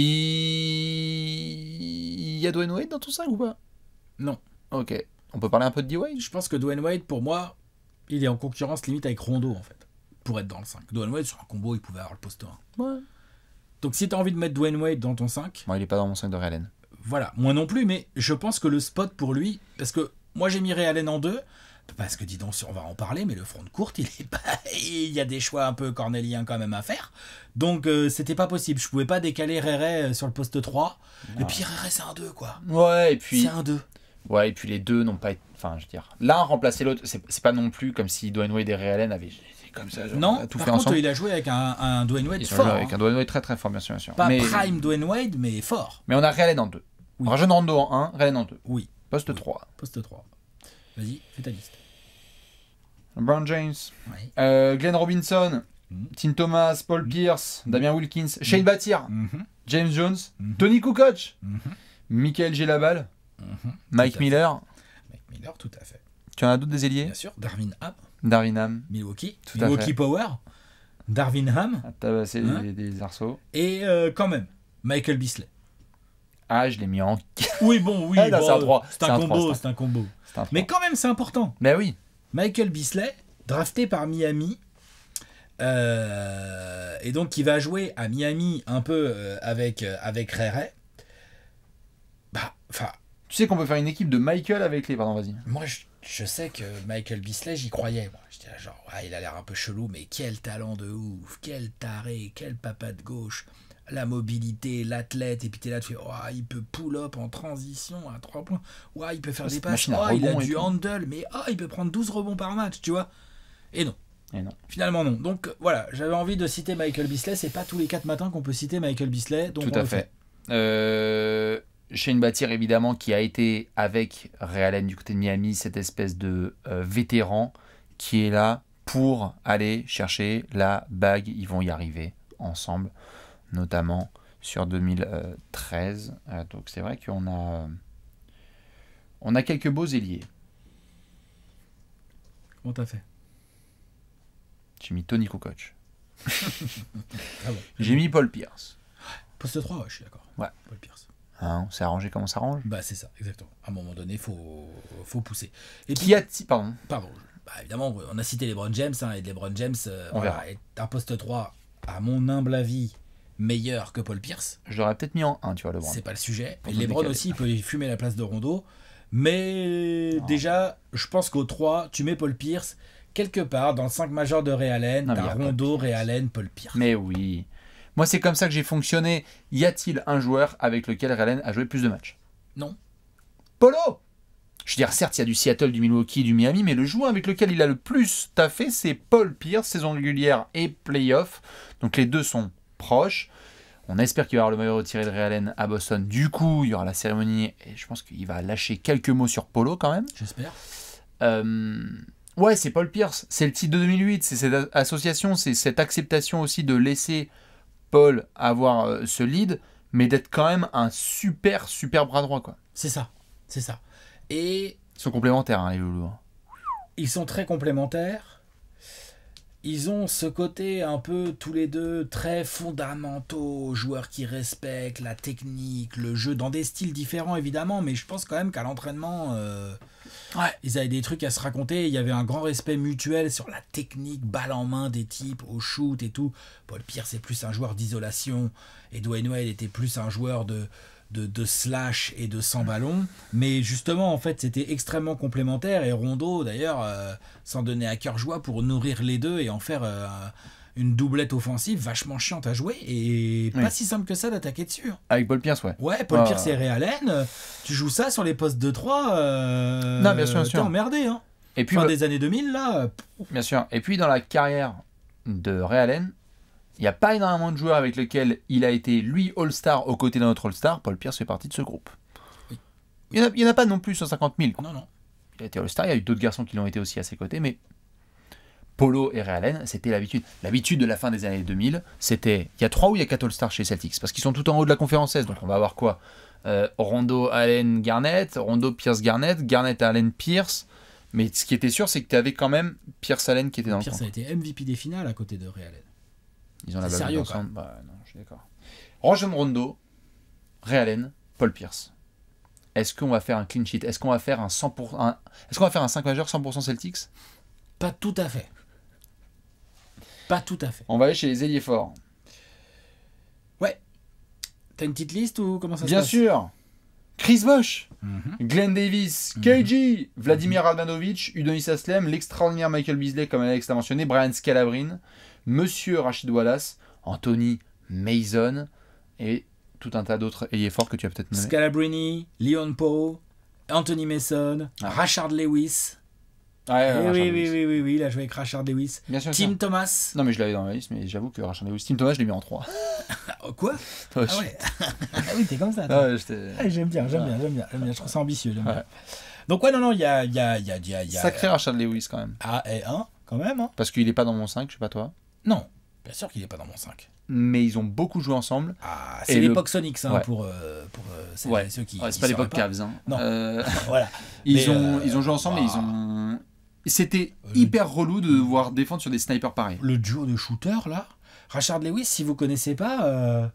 y a Dwayne Wade dans tout ça ou pas? Non. Ok. On peut parler un peu de D-Wade? Je pense que Dwayne Wade, pour moi, il est en concurrence limite avec Rondo en fait, pour être dans le 5. Dwayne Wade sur un combo, il pouvait avoir le poste 1. Ouais. Donc si t'as envie de mettre Dwayne Wade dans ton 5, Moi, il est pas dans mon 5 de Ray Allen. voilà, moi non plus, mais je pense que le spot pour lui, parce que moi j'ai mis Ray Allen en 2, parce que dis donc, on va en parler, mais le front de courte, il y a des choix un peu cornéliens quand même à faire, donc c'était pas possible, je pouvais pas décaler Ray sur le poste 3, et puis Ray c'est un 2 quoi. Ouais, et puis... C'est un 2. Ouais, et puis les deux n'ont pas été... Enfin, je veux dire, l'un remplacer l'autre, c'est pas non plus comme si Dwayne Wade et Ray Allen avaient comme ça, genre, Non, tout par fait contre, ensemble. il a joué avec un Dwayne Wade Ils ont fort. joué avec un Dwayne Wade très très fort, bien sûr. Pas mais, prime Dwayne Wade, mais fort. mais on a Ray Allen en 2. Oui. On rajoute Rondo en 1, Ray Allen en 2. Oui. Poste 3. Poste 3. Vas-y, fais ta liste. LeBron James, Ouais. Glenn Robinson, Tim Thomas, Paul Pierce, Damien Wilkins, Shane Battier, James Jones, Tony Kukoc, Michael Gelabal, Mike Miller. Mike Miller, tout à fait. Tu en as d'autres des ailiers? Bien sûr, Darvin Ham, Darvin Ham. Milwaukee. Tout à Milwaukee fait. Power, Darvin Ham, À tabasser Hein des arceaux. et quand même, Michael Bisley. Ah, je l'ai mis en... Oui, bon, oui. Ah, non, bon, c'est un 3. c'est un combo, c'est un combo. C'est un 3. Mais quand même, c'est important. Mais oui. Michael Bisley, drafté par Miami, et donc qui va jouer à Miami un peu avec Ray Ray. Bah, enfin, Tu sais qu'on peut faire une équipe de Michael avec les... Pardon, vas-y. moi je sais que Michael Bisley, j'y croyais. Moi. J'étais là genre, ouais, il a l'air un peu chelou, mais quel talent de ouf, quel taré, quel papa de gauche. La mobilité, l'athlète, et puis t'es là, tu fais, oh, il peut pull-up en transition à 3 points. Ouais, il peut faire des Cette passes. machine à Oh, il a rebond et du tout. handle, mais oh, il peut prendre 12 rebonds par match, tu vois. Et non. Et non. Finalement, non. Donc voilà, j'avais envie de citer Michael Bisley. C'est pas tous les 4 matins qu'on peut citer Michael Bisley. Donc Tout on à le fait. Shane Battier, évidemment, qui a été avec Ray Allen du côté de Miami, cette espèce de vétéran qui est là pour aller chercher la bague. Ils vont y arriver ensemble, notamment sur 2013. Donc c'est vrai qu'on a quelques beaux ailiers. Comment t'as fait? J'ai mis Tony Kukoc. Ah bon. J'ai mis Paul Pierce. Poste 3, ouais, je suis d'accord. Ouais. Paul Pierce. Hein, on s'est arrangé comme on s'arrange. Bah, c'est ça, exactement. À un moment donné, faut pousser. Et puis, Qui a... Pardon. pardon, bah, évidemment, on a cité LeBron James, hein, et LeBron James, On verra. est un poste 3, à mon humble avis, meilleur que Paul Pierce. Je l'aurais peut-être mis en 1, tu vois, LeBron. C'est pas le sujet. Pour Et me LeBron décaler. aussi, il peut fumer la place de Rondo. Mais déjà, je pense qu'au 3, tu mets Paul Pierce quelque part dans le 5 majeur de Ray Allen. Non, mais y T'as a pas Rondo, de Ray Allen, Paul Pierce. Mais oui. Moi, c'est comme ça que j'ai fonctionné. Y a-t-il un joueur avec lequel Ray Allen a joué plus de matchs? Non. Polo! Je veux dire, certes, il y a du Seattle, du Milwaukee, du Miami, mais le joueur avec lequel il a le plus taffé, c'est Paul Pierce, saison régulière et playoff. Donc les deux sont proches. On espère qu'il va y avoir le maillot retiré de Ray Allen à Boston. Du coup, il y aura la cérémonie et je pense qu'il va lâcher quelques mots sur Polo quand même. J'espère. Ouais, c'est Paul Pierce. C'est le titre de 2008. C'est cette association, c'est cette acceptation aussi de laisser Paul avoir ce lead, mais d'être quand même un super bras droit, quoi. C'est ça. C'est ça. Et Ils sont complémentaires, hein, les loulous. ils sont très complémentaires. Ils ont ce côté un peu tous les deux très fondamentaux, joueurs qui respectent la technique, le jeu, dans des styles différents évidemment, mais je pense quand même qu'à l'entraînement, Ouais, ils avaient des trucs à se raconter. Il y avait un grand respect mutuel sur la technique, balle en main des types, au shoot et tout. Paul Pierce est plus un joueur d'isolation et Dwayne Wade était plus un joueur de slash et de sans ballon. Mais justement, en fait, c'était extrêmement complémentaire. Et Rondo, d'ailleurs, s'en donnait à cœur joie pour nourrir les deux et en faire une doublette offensive vachement chiante à jouer. Et pas si simple que ça d'attaquer dessus. Avec Paul Pierce, ouais. Ouais, Paul Pierce et Ray Allen, tu joues ça sur les postes de 3, non, bien sûr, t'es emmerdé. Hein. Et puis, Fin des années 2000, là. Bien sûr. Et puis, dans la carrière de Ray Allen, il n'y a pas énormément de joueurs avec lesquels il a été, lui, All-Star aux côtés d'un autre All-Star. Paul Pierce fait partie de ce groupe. Oui. Il n'y en a pas non plus 150 000. Quoi. Non. Il a été All-Star, il y a eu d'autres garçons qui l'ont été aussi à ses côtés, mais Polo et Ray Allen, c'était l'habitude. L'habitude de la fin des années 2000, c'était... Il y a 3 ou il y a 4 All-Stars chez Celtics, parce qu'ils sont tout en haut de la conférence Est, donc on va avoir quoi Rondo, Allen, Garnett, Rondo, Pierce, Garnett, Garnett, Allen, Pierce. Mais ce qui était sûr, c'est que tu avais quand même Pierce, Allen qui était dans Pierce le a été MVP des finales à côté de Ray Allen. Ils ont la C'est balle sérieux, ensemble. Bah, non, je suis d'accord. Rajon Rondo, Ray Allen, Paul Pierce. Est-ce qu'on va faire un clean sheet? Est-ce qu'on va faire un 100%, est-ce qu'on va faire un 5 majeur 100% Celtics? Pas tout à fait. Pas tout à fait. On va aller chez les ailiers forts. Ouais. T'as une petite liste ou comment ça se Bien passe? sûr. Chris Bosh, Mhm. Glenn Davis, KG, Vladimir Radmanovic, Udonis Haslem, l'extraordinaire Michael Beasley, comme Alex l'a mentionné, Brian Scalabrine, Monsieur Rachid Wallace, Anthony Mason et tout un tas d'autres ailiers forts que tu as peut-être nommés. Scalabrini, Leon Poe, Anthony Mason, Rashard Lewis. Ouais, Eh Rashard oui, Lewis. oui, il a joué avec Rashard Lewis. Bien sûr. Tim Thomas. Non, mais je l'avais dans ma liste, mais j'avoue que Rashard Lewis, Tim Thomas, je l'ai mis en 3. Quoi? Ouais, Ah ouais. Ah oui, t'es comme ça. toi. ouais, j'étais... Ah, j'aime bien. Je trouve ça ambitieux. J'aime bien. Ouais. Donc ouais, non, il y a... Sacré Rashard Lewis quand même. Ah, et un, quand même. Hein. Parce qu'il est pas dans mon 5, je sais pas toi. Non, bien sûr qu'il est pas dans mon 5. Mais ils ont beaucoup joué ensemble. Ah, Et c'est le- l'époque Sonics hein, Ouais. pour ceux Ouais. qui Ouais, c'est qui pas sauraient l'époque pas. Cavs. Hein. Non. Voilà. Ils Mais, ont joué ensemble et ils ont... C'était hyper relou de devoir défendre sur des snipers pareils. Le duo de shooters, là, Rashard Lewis, si vous connaissez pas,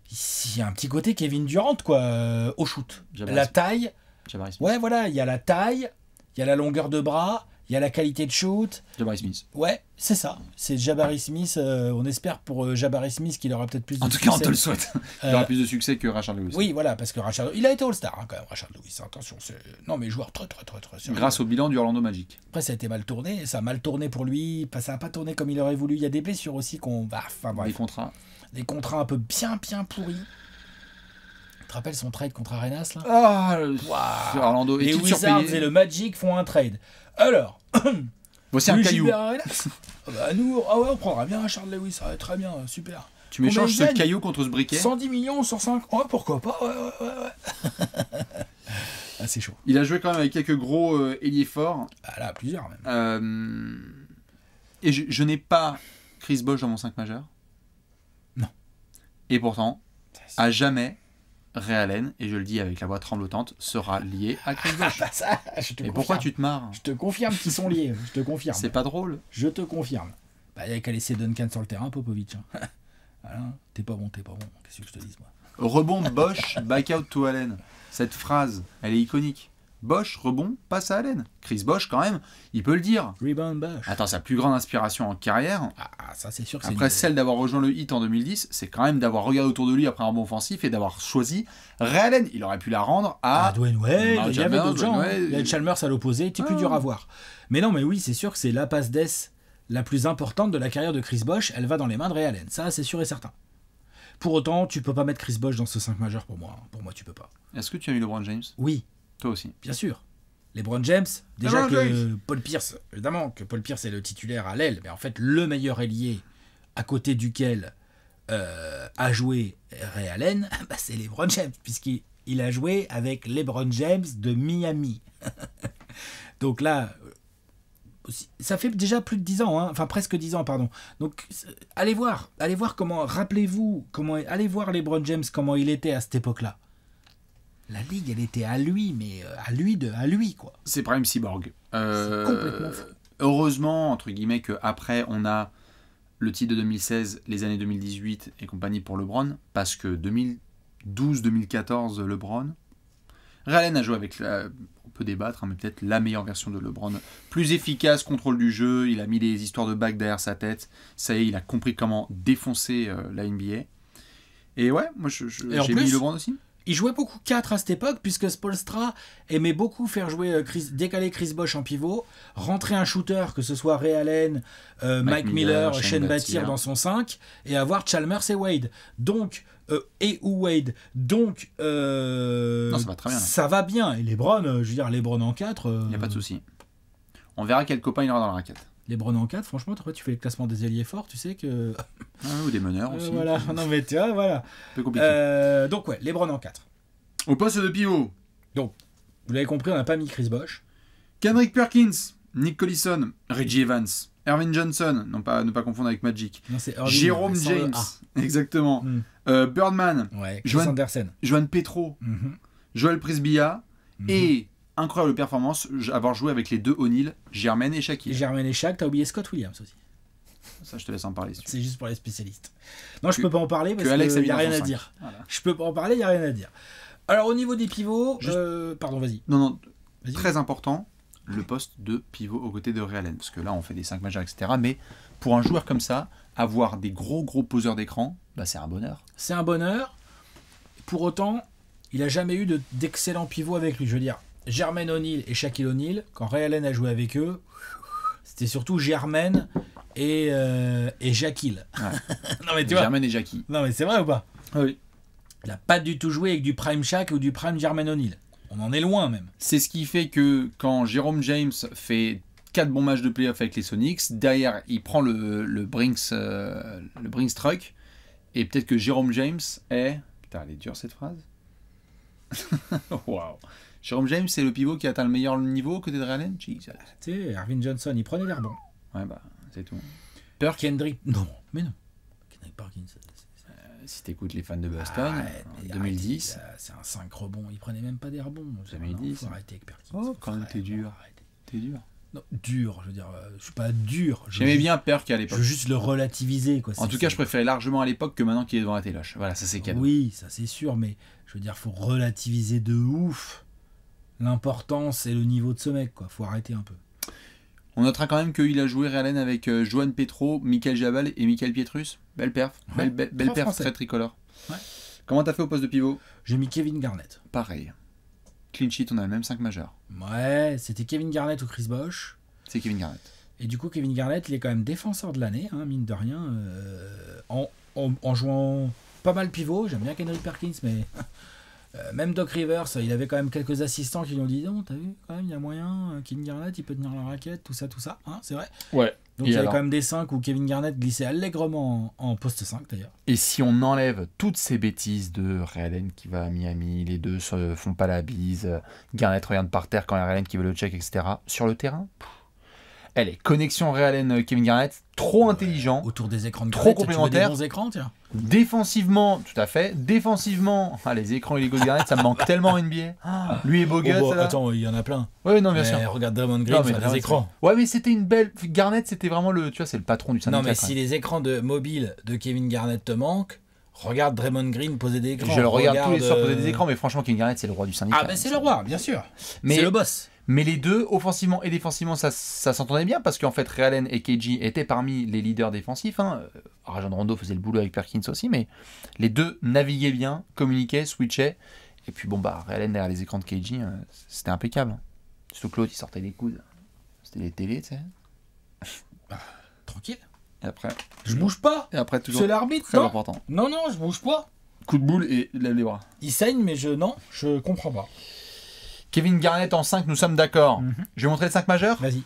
il y a un petit côté Kevin Durant, quoi, au shoot. Jabari La Smith. taille, Jabari Smith. ouais, voilà, il y a la taille, il y a la longueur de bras, il y a la qualité de shoot. Jabari Smith. Ouais, c'est ça. C'est Jabari Smith. On espère pour Jabari Smith qu'il aura peut-être plus de En tout cas, on succès. te le souhaite. Il aura plus de succès que Rashard Lewis. Oui, voilà, parce que Rashard, il a été All-Star hein, quand même, Rashard Lewis. Attention, c'est non mais joueur très sérieux. Grâce au bilan du Orlando Magic. Après, ça a été mal tourné, ça a mal tourné pour lui, ça n'a pas tourné comme il aurait voulu. Il y a des blessures aussi qu'on va. Enfin Des bref, contrats. des contrats un peu bien pourris. Tu te rappelles son trade contre Arenas là Ah, Waouh. Orlando Les est-il Wizards surpayé? et le Magic font un trade. Alors, Voici un Rudy caillou. Gobert, Arenas bah, nous, ah ouais, on prendra bien Charles Lewis, ça va être très bien, super. Tu m'échanges ce Combien il gagne caillou contre ce briquet. 110 millions sur 5, ouais, pourquoi pas, ouais. Ah, c'est chaud. Il a joué quand même avec quelques gros ailiers forts. Ah là, plusieurs même. Et je n'ai pas Chris Bosh dans mon 5 majeur. Non. Et pourtant, à jamais, Ray Allen, et je le dis avec la voix tremblotante, sera lié à Chris Bosh. Bah ça, je te Et confirme. pourquoi tu te marres? Je te confirme qu'ils sont liés, je te confirme. C'est pas drôle. Je te confirme. Bah, il n'y a qu'à laisser Duncan sur le terrain, Popovic. Hein. Voilà, t'es pas bon. Qu'est-ce que je te dise, moi. Rebond Bosh, back out to Allen. Cette phrase, elle est iconique. Bosh, rebond, passe à Allen. Chris Bosh, quand même, il peut le dire. Rebound Bush. Attends, sa plus grande inspiration en carrière, Ah, ça c'est sûr que après c'est... celle d'avoir rejoint le Heat en 2010, c'est quand même d'avoir regardé autour de lui après un rebond offensif et d'avoir choisi Ray Allen. Il aurait pu la rendre à... Dwayne Wade, il y avait d'autres gens. Dwayne Wade. Il y avait Chalmers à l'opposé, c'était plus dur à voir. Mais non, mais oui, c'est sûr que c'est la passe d'ess la plus importante de la carrière de Chris Bosh. Elle va dans les mains de Ray Allen, ça c'est sûr et certain. Pour autant, tu peux pas mettre Chris Bosh dans ce 5 majeur pour moi. Pour moi, tu peux pas. Est-ce que tu as mis LeBron James? Oui, Toi aussi. bien sûr. LeBron James, déjà LeBron que James. Paul Pierce, évidemment que Paul Pierce est le titulaire à l'aile, mais en fait le meilleur ailier à côté duquel a joué Ray Allen, bah, c'est LeBron James, puisqu'il a joué avec LeBron James de Miami. Donc là, ça fait déjà plus de 10 ans, hein, enfin presque 10 ans, pardon. Donc allez voir comment, rappelez-vous, allez voir LeBron James, comment il était à cette époque-là. La ligue, elle était à lui, mais à lui, quoi. C'est Prime Cyborg. C'est complètement fou. Heureusement, entre guillemets, qu'après, on a le titre de 2016, les années 2018 et compagnie pour LeBron, parce que 2012-2014, LeBron, Ray Allen a joué avec, on peut débattre, hein, mais peut-être la meilleure version de LeBron. Plus efficace, contrôle du jeu, il a mis les histoires de bague derrière sa tête. Ça y est, il a compris comment défoncer la NBA. Et ouais, moi j'ai mis LeBron aussi. Il jouait beaucoup 4 à cette époque, puisque Spoelstra aimait beaucoup faire jouer décaler Chris Bosh en pivot, rentrer un shooter, que ce soit Ray Allen, Mike Miller, Shane Battier dans son 5, et avoir Chalmers et Wade. Donc, Wade. Donc, non, ça va très bien. Ça va bien. Et LeBron, je veux dire, LeBron en 4. Il n'y a pas de souci. On verra quel copain il aura dans la raquette. LeBron en 4, franchement, toi, tu fais le classement des ailiers forts, tu sais que. Ou des meneurs aussi. Voilà, non mais tu vois, voilà. Un peu compliqué. Donc, ouais, LeBron en 4. Au poste de pivot. Donc, vous l'avez compris, on n'a pas mis Chris Bosh. Kendrick Perkins, Nick Collison, Reggie Evans, Ervin Johnson, ne pas confondre avec Magic. Non, c'est Irving, Jérôme James, exactement. Birdman, ouais, Chris Andersen, Joan Petro, Joel Prisbilla et incroyable performance, avoir joué avec les deux O'Neal, Jermaine et Shaquille. Jermaine et Shaq, t'as oublié Scott Williams aussi. Ça, je te laisse en parler. C'est juste pour les spécialistes. Non, je peux pas en parler parce Alex qu'il n'y a rien à dire. Voilà. Je peux pas en parler, il n'y a rien à dire. Alors, au niveau des pivots, pardon, vas-y. Non, très important, le poste de pivot aux côtés de Ray Allen. Parce que là, on fait des 5 majeurs, etc. Mais pour un joueur comme ça, avoir des gros poseurs d'écran, bah, c'est un bonheur. C'est un bonheur. Pour autant, il n'a jamais eu d'excellents pivots avec lui. Je veux dire, Jermaine O'Neal et Shaquille O'Neal, quand Ray Allen a joué avec eux, c'était surtout Jermaine et Shaquille. Ouais. Non, mais tu vois. Jermaine et Jackie. Non, mais c'est vrai ou pas? Oui. Il n'a pas du tout joué avec du prime Shaq ou du prime Jermaine O'Neal. On en est loin même. C'est ce qui fait que quand Jérôme James fait 4 bons matchs de playoff avec les Sonics, derrière il prend le Brinks truck, et peut-être que Jérôme James est... Putain, elle est dure cette phrase. Waouh. Jérôme James, c'est le pivot qui atteint le meilleur niveau côté de Ray Allen. Jesus. Tu sais, Ervin Johnson, il prenait l'air bon. Ouais, bah, c'est tout. Kendrick... Non, mais non. Kendrick Perkins... Si t'écoutes les fans de Boston, en 2010... c'est un 5 rebond, il prenait même pas des rebonds. 2010. Faut arrêter avec Perkins. Oh, quand même, t'es dur. T'es dur. Non, dur, je veux dire, je suis pas dur. J'aimais bien Perk à l'époque. Je veux juste le relativiser, quoi. En tout cas, je préférais largement à l'époque que maintenant qu'il est devant la téloche. Voilà, ça c'est cadeau. Oui, ça c'est sûr, mais je veux dire, faut relativiser de ouf l'importance et le niveau de ce mec, quoi. Faut arrêter un peu. On notera quand même qu'il a joué Ray Allen avec Joan Petro, Michael Jabal et Michael Pietrus. Belle perf. Ouais, belle perf français. très tricolore. Ouais. Comment t'as fait au poste de pivot? J'ai mis Kevin Garnett. Pareil. Clean sheet, on a le même 5 majeurs. Ouais, c'était Kevin Garnett ou Chris Bosh. C'est Kevin Garnett. Et du coup, Kevin Garnett, il est quand même défenseur de l'année, hein, mine de rien, en jouant pas mal pivot. J'aime bien Kendrick Perkins, mais même Doc Rivers, il avait quand même quelques assistants qui lui ont dit non, t'as vu, quand même, il y a moyen, Kevin Garnett, il peut tenir la raquette, tout ça, hein, c'est vrai. Ouais. Donc il y avait quand même des 5 où Kevin Garnett glissait allègrement en poste 5 d'ailleurs. Et si on enlève toutes ces bêtises de Ray Allen qui va à Miami, les deux se font pas la bise, Garnett regarde par terre quand il y a Ray Allen qui veut le check, etc. Sur le terrain, elle est connexion Ray Allen, Kevin Garnett, trop intelligent. Autour des écrans de trop Garnett, complémentaire. Tu veux des bons écrans, tiens. Défensivement, tout à fait. Défensivement, les écrans illégaux de Garnett, ça me manque tellement en NBA. Lui et Bogut. Attends, il y en a plein. Oui, non, bien sûr. Regarde Draymond Green faire des écrans. Ouais, mais c'était une belle. Garnett, c'était vraiment le. Tu vois, c'est le patron du syndicat. Non, mais si les écrans de mobile de Kevin Garnett te manquent, regarde Draymond Green poser des écrans. Je le regarde tous les soirs poser des écrans, mais franchement, Kevin Garnett, c'est le roi du syndicat. Ah, ben c'est le roi, bien sûr. Mais c'est le boss. Mais les deux, offensivement et défensivement, ça s'entendait bien parce qu'en fait, Ray Allen et KG étaient parmi les leaders défensifs. Rajon Rondo faisait le boulot avec Perkins aussi, mais les deux naviguaient bien, communiquaient, switchaient. Et puis Ray Allen derrière les écrans de KG, c'était impeccable. Surtout que l'autre, il sortait les coudes. C'était les télés, tu sais. Tranquille. Et après, je bouge pas. Et après, toujours. C'est l'arbitre. Très important. Non, je bouge pas. Coup de boule et lève les bras. Il saigne, mais je comprends pas. Kevin Garnett en 5, nous sommes d'accord. Je vais montrer le 5 majeur. Vas-y.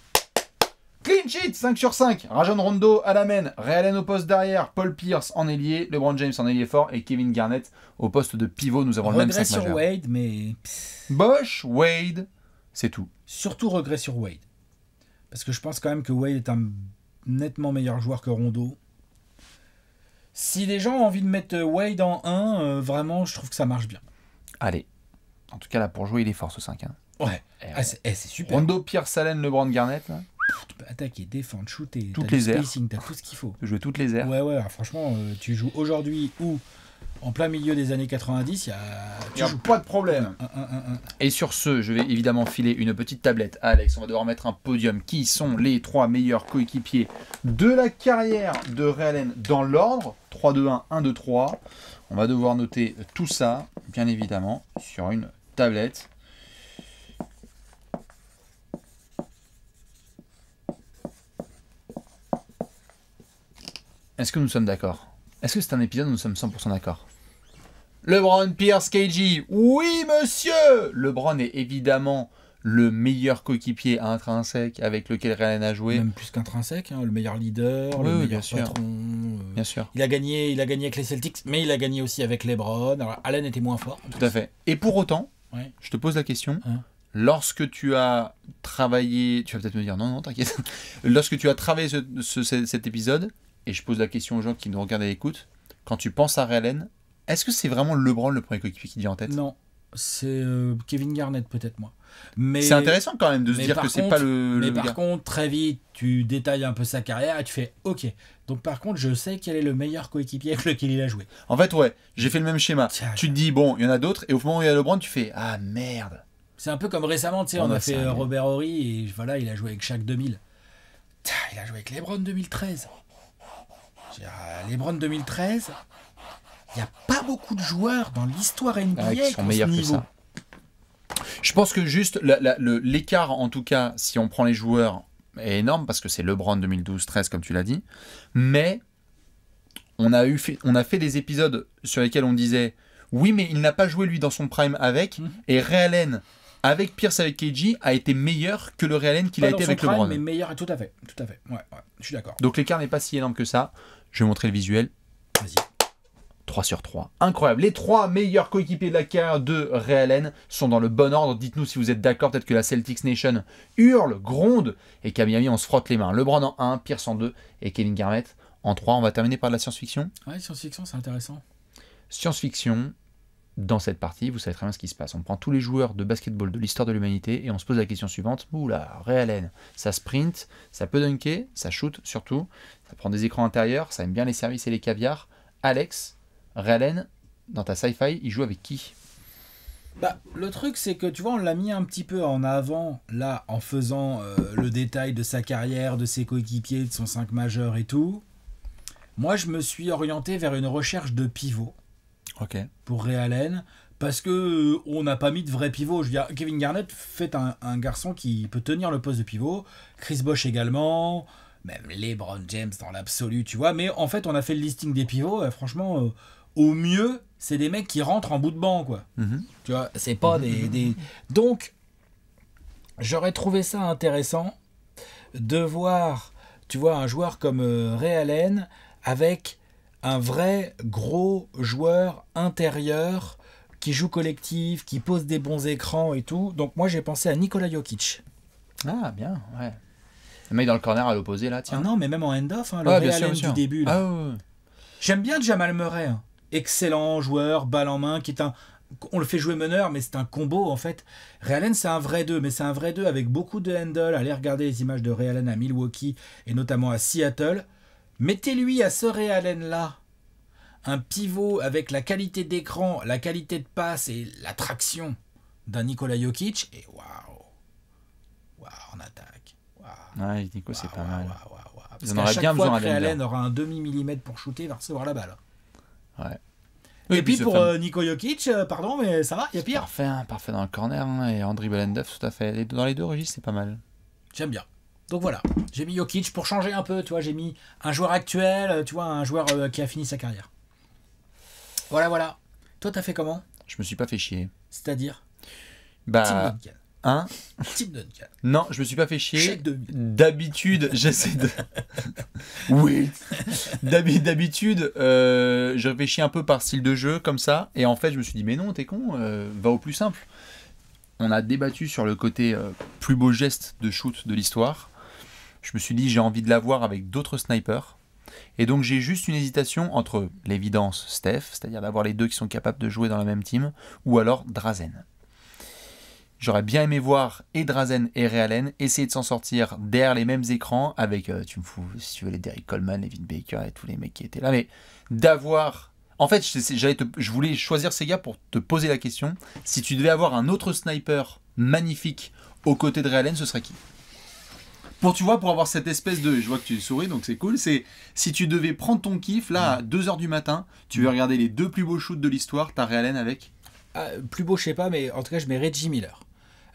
Clean sheet, 5 sur 5. Rajon Rondo à la main, Ray Allen au poste derrière, Paul Pierce en ailier, LeBron James en ailier fort et Kevin Garnett au poste de pivot. Nous avons le même 5 majeur. Regret sur Wade, mais... Bosh, Wade, c'est tout. Surtout regret sur Wade. Parce que je pense quand même que Wade est un nettement meilleur joueur que Rondo. Si les gens ont envie de mettre Wade en 1, vraiment, je trouve que ça marche bien. Allez. En tout cas, là, pour jouer, il est fort, ce 5. Ouais. C'est super. Rondo, Pierce, Allen, LeBron, Garnett. Là. Tu peux attaquer, défendre, shooter. Toutes les aires. Spacing, t'as tout ce qu'il faut. Tu peux jouer toutes les aires. Ouais, franchement, tu joues aujourd'hui ou en plein milieu des années 90, il y a... Il n'y a pas de problème. Et sur ce, je vais évidemment filer une petite tablette à Alex. On va devoir mettre un podium. Qui sont les 3 meilleurs coéquipiers de la carrière de Ray Allen dans l'ordre 3-2-1, 1-2-3. On va devoir noter tout ça, bien évidemment, sur une tablette. Est-ce que nous sommes d'accord? Est-ce que c'est un épisode où nous sommes 100% d'accord? LeBron, Pierce, KG, oui monsieur! LeBron est évidemment le meilleur coéquipier intrinsèque avec lequel Ray Allen a joué. Même plus qu'intrinsèque, hein, le meilleur leader, Oui, le oui, meilleur bien sûr. patron. Bien sûr. Il a gagné avec les Celtics, mais il a gagné aussi avec LeBron. Alors, Allen était moins fort. Tout à fait. Et pour autant, Ouais. je te pose la question, Hein? lorsque tu as travaillé, tu vas peut-être me dire non, t'inquiète, lorsque tu as travaillé cet épisode, et je pose la question aux gens qui nous regardent et écoutent, quand tu penses à Ray Allen, est-ce que c'est vraiment LeBron le premier coéquipier qui te vient en tête? Non, c'est Kevin Garnett peut-être moi. Mais C'est intéressant quand même de se mais dire par que c'est contre- pas le Mais gars. par contre, très vite, tu détailles un peu sa carrière et tu fais OK. Donc par contre, je sais quel est le meilleur coéquipier avec lequel il a joué. En fait, ouais, j'ai fait le même schéma. Tiens, Tu te dis, bon, il y en a d'autres, et au moment où il y a LeBron, tu fais, ah merde. C'est un peu comme récemment, tu sais, Oh, on bah, a c'est fait un- Robert Horry et voilà, il a joué avec Shaq 2000. Tiens, il a joué avec LeBron 2013. Je veux dire, LeBron 2013, il n'y a pas beaucoup de joueurs dans l'histoire NBA Ah, qui sont qui ont ce meilleurs que niveau. ça. Je pense que juste l'écart, en tout cas, si on prend les joueurs, est énorme parce que c'est LeBron 2012-13, comme tu l'as dit. Mais on a fait des épisodes sur lesquels on disait oui, mais il n'a pas joué lui dans son prime avec. Et Ray Allen, avec Pierce, avec KG, a été meilleur que le Ray Allen qu'il Pas a dans été son avec prime, LeBron. mais meilleur, tout à fait. Ouais, je suis d'accord. Donc l'écart n'est pas si énorme que ça. Je vais montrer le visuel. Vas-y. 3 sur 3. Incroyable. Les 3 meilleurs coéquipiers de la carrière de Ray Allen sont dans le bon ordre. Dites-nous si vous êtes d'accord. Peut-être que la Celtics Nation hurle, gronde et qu'à Miami, on se frotte les mains. LeBron en 1, Pierce en 2 et Kevin Garnett en 3. On va terminer par de la science-fiction. Ouais, science-fiction, c'est intéressant. Science-fiction, dans cette partie, vous savez très bien ce qui se passe. On prend tous les joueurs de basketball de l'histoire de l'humanité et on se pose la question suivante. Oula, Ray Allen, ça sprint, ça peut dunker, ça shoot surtout, ça prend des écrans intérieurs, ça aime bien les services et les caviars. Alex, Ray Allen, dans ta sci-fi, il joue avec qui? Bah, le truc, c'est que tu vois, on l'a mis un petit peu en avant, là, en faisant le détail de sa carrière, de ses coéquipiers, de son 5 majeur et tout. Moi, je me suis orienté vers une recherche de pivot Ok. pour Ray Allen, parce que on n'a pas mis de vrai pivot. Je veux dire, Kevin Garnett fait un garçon qui peut tenir le poste de pivot, Chris Bosh également, même LeBron James dans l'absolu, tu vois. Mais en fait, on a fait le listing des pivots, franchement, au mieux, c'est des mecs qui rentrent en bout de banc, quoi. Tu vois, c'est pas des... Donc, j'aurais trouvé ça intéressant de voir, tu vois, un joueur comme Ray Allen avec un vrai gros joueur intérieur qui joue collectif, qui pose des bons écrans et tout. Donc moi, j'ai pensé à Nikola Jokic. Ah, bien, ouais. Le mec dans le corner à l'opposé, là, Ah tiens. non, mais même en end-off, hein, le Ouais, Ray bien sûr, Allen bien sûr. du début. Là. Ah, ouais, ouais. J'aime bien Jamal Murray. Hein. Excellent joueur, balle en main, qui est un... On le fait jouer meneur, mais c'est un combo en fait. Ray Allen, c'est un vrai 2, mais c'est un vrai 2 avec beaucoup de handle. Allez regarder les images de Ray Allen à Milwaukee et notamment à Seattle. Mettez-lui à ce Ray Allen-là un pivot avec la qualité d'écran, la qualité de passe et la traction d'un Nikola Jokic et waouh, en attaque. Waouh. Ouais, Nico, c'est pas mal. Parce en qu'à aurait chaque bien fois besoin que à Ray Denver. Allen aura un demi-millimètre pour shooter, il va recevoir la balle. Ouais. Et puis ce pour fameux- Niko Jokic, pardon, mais ça va, il y a pire. Parfait, hein, parfait dans le corner, hein, et en dribble and duff, tout à fait. Dans les deux registres, c'est pas mal. J'aime bien. Donc voilà, j'ai mis Jokic pour changer un peu, tu vois, j'ai mis un joueur actuel, tu vois, un joueur qui a fini sa carrière. Voilà. Toi, t'as fait comment? Je me suis pas fait chier. C'est-à-dire Tim Bah, Duncan. hein? Tim Duncan. Non, je me suis pas fait chier. Shaq 2000. D'habitude, j'essaie de. Oui. D'habitude, je réfléchis un peu par style de jeu, comme ça. Et en fait, je me suis dit, mais non, t'es con, va au plus simple. On a débattu sur le côté plus beau geste de shoot de l'histoire. Je me suis dit, j'ai envie de l'avoir avec d'autres snipers. Et donc, j'ai juste une hésitation entre l'évidence Steph, c'est-à-dire d'avoir les deux qui sont capables de jouer dans la même team, ou alors Drazen. J'aurais bien aimé voir et Drazen et Ray Allen essayer de s'en sortir derrière les mêmes écrans avec, tu me fous, si tu veux, les Derrick Coleman, les Vin Baker et tous les mecs qui étaient là, mais d'avoir En fait, je voulais choisir ces gars pour te poser la question. Si tu devais avoir un autre sniper magnifique aux côtés de Ray Allen, ce serait qui? Pour avoir cette espèce de... Je vois que tu souris, donc c'est cool. C'est si tu devais prendre ton kiff, là, à 2h du matin, tu veux regarder les 2 plus beaux shoots de l'histoire, t'as Ray Allen avec... Plus beau, je sais pas, mais en tout cas, je mets Reggie Miller.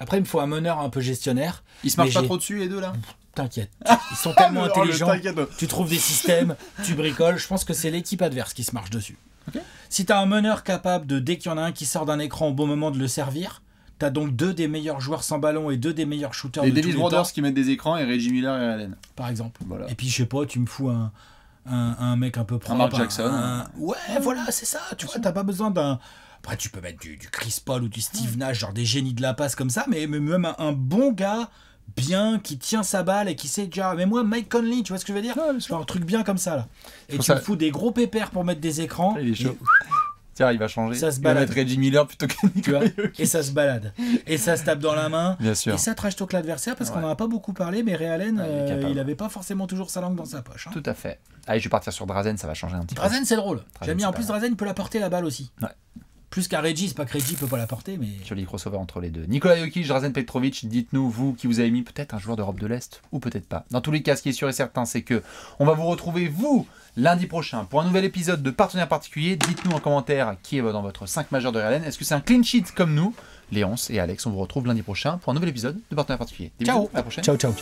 Après, il me faut un meneur un peu gestionnaire. Ils se marchent pas trop dessus, les deux, là? T'inquiète. Ils sont tellement Oh, intelligents. t'inquiète. Tu trouves des systèmes, tu bricoles. Je pense que c'est l'équipe adverse qui se marche dessus. Okay. Si t'as un meneur capable de, dès qu'il y en a un qui sort d'un écran au bon moment, de le servir, t'as donc 2 des meilleurs joueurs sans ballon et 2 des meilleurs shooters de tous les temps. Les Davis Brothers qui mettent des écrans et Reggie Miller et Allen. Par exemple. Voilà. Et puis, je sais pas, tu me fous un mec un peu propre. Un Mark Jackson. Ouais, voilà, c'est ça. Tu vois, t'as pas besoin d'un... Après, tu peux mettre du Chris Paul ou du Steve Nash, genre des génies de la passe comme ça, mais même un bon gars... bien, qui tient sa balle et qui sait déjà, mais moi Mike Conley, tu vois ce que je veux dire, genre un truc bien comme ça là, et tu me fous des gros pépères pour mettre des écrans. Il est chaud. Tiens, il va changer, ça se il va balade. mettre Reggie Miller plutôt que Nicolas Jokic. Et ça se balade et ça se tape dans la main. Bien sûr. Et ça trash talk l'adversaire parce qu'on en a pas beaucoup parlé, mais Ray Allen il avait pas forcément toujours sa langue dans sa poche, hein. Tout à fait. Allez, je vais partir sur Drazen, ça va changer un petit peu. Drazen c'est drôle, j'aime bien. En plus pas... Drazen peut la porter la balle aussi, plus qu'à Reggie. C'est pas que Reggie peut pas la porter, mais joli crossover entre les deux. Nicolas Jokic, Drazen Petrovic, dites-nous vous qui vous avez mis peut-être un joueur d'Europe de l'Est ou peut-être pas. Dans tous les cas, ce qui est sûr et certain, c'est que on va vous retrouver lundi prochain pour un nouvel épisode de Partenaire Particulier. Dites-nous en commentaire qui est dans votre 5 majeur de Ray Allen. Est-ce que c'est un clean sheet comme nous? Léonce et Alex, on vous retrouve lundi prochain pour un nouvel épisode de Partenaire Particulier. Ciao. À la prochaine. Ciao.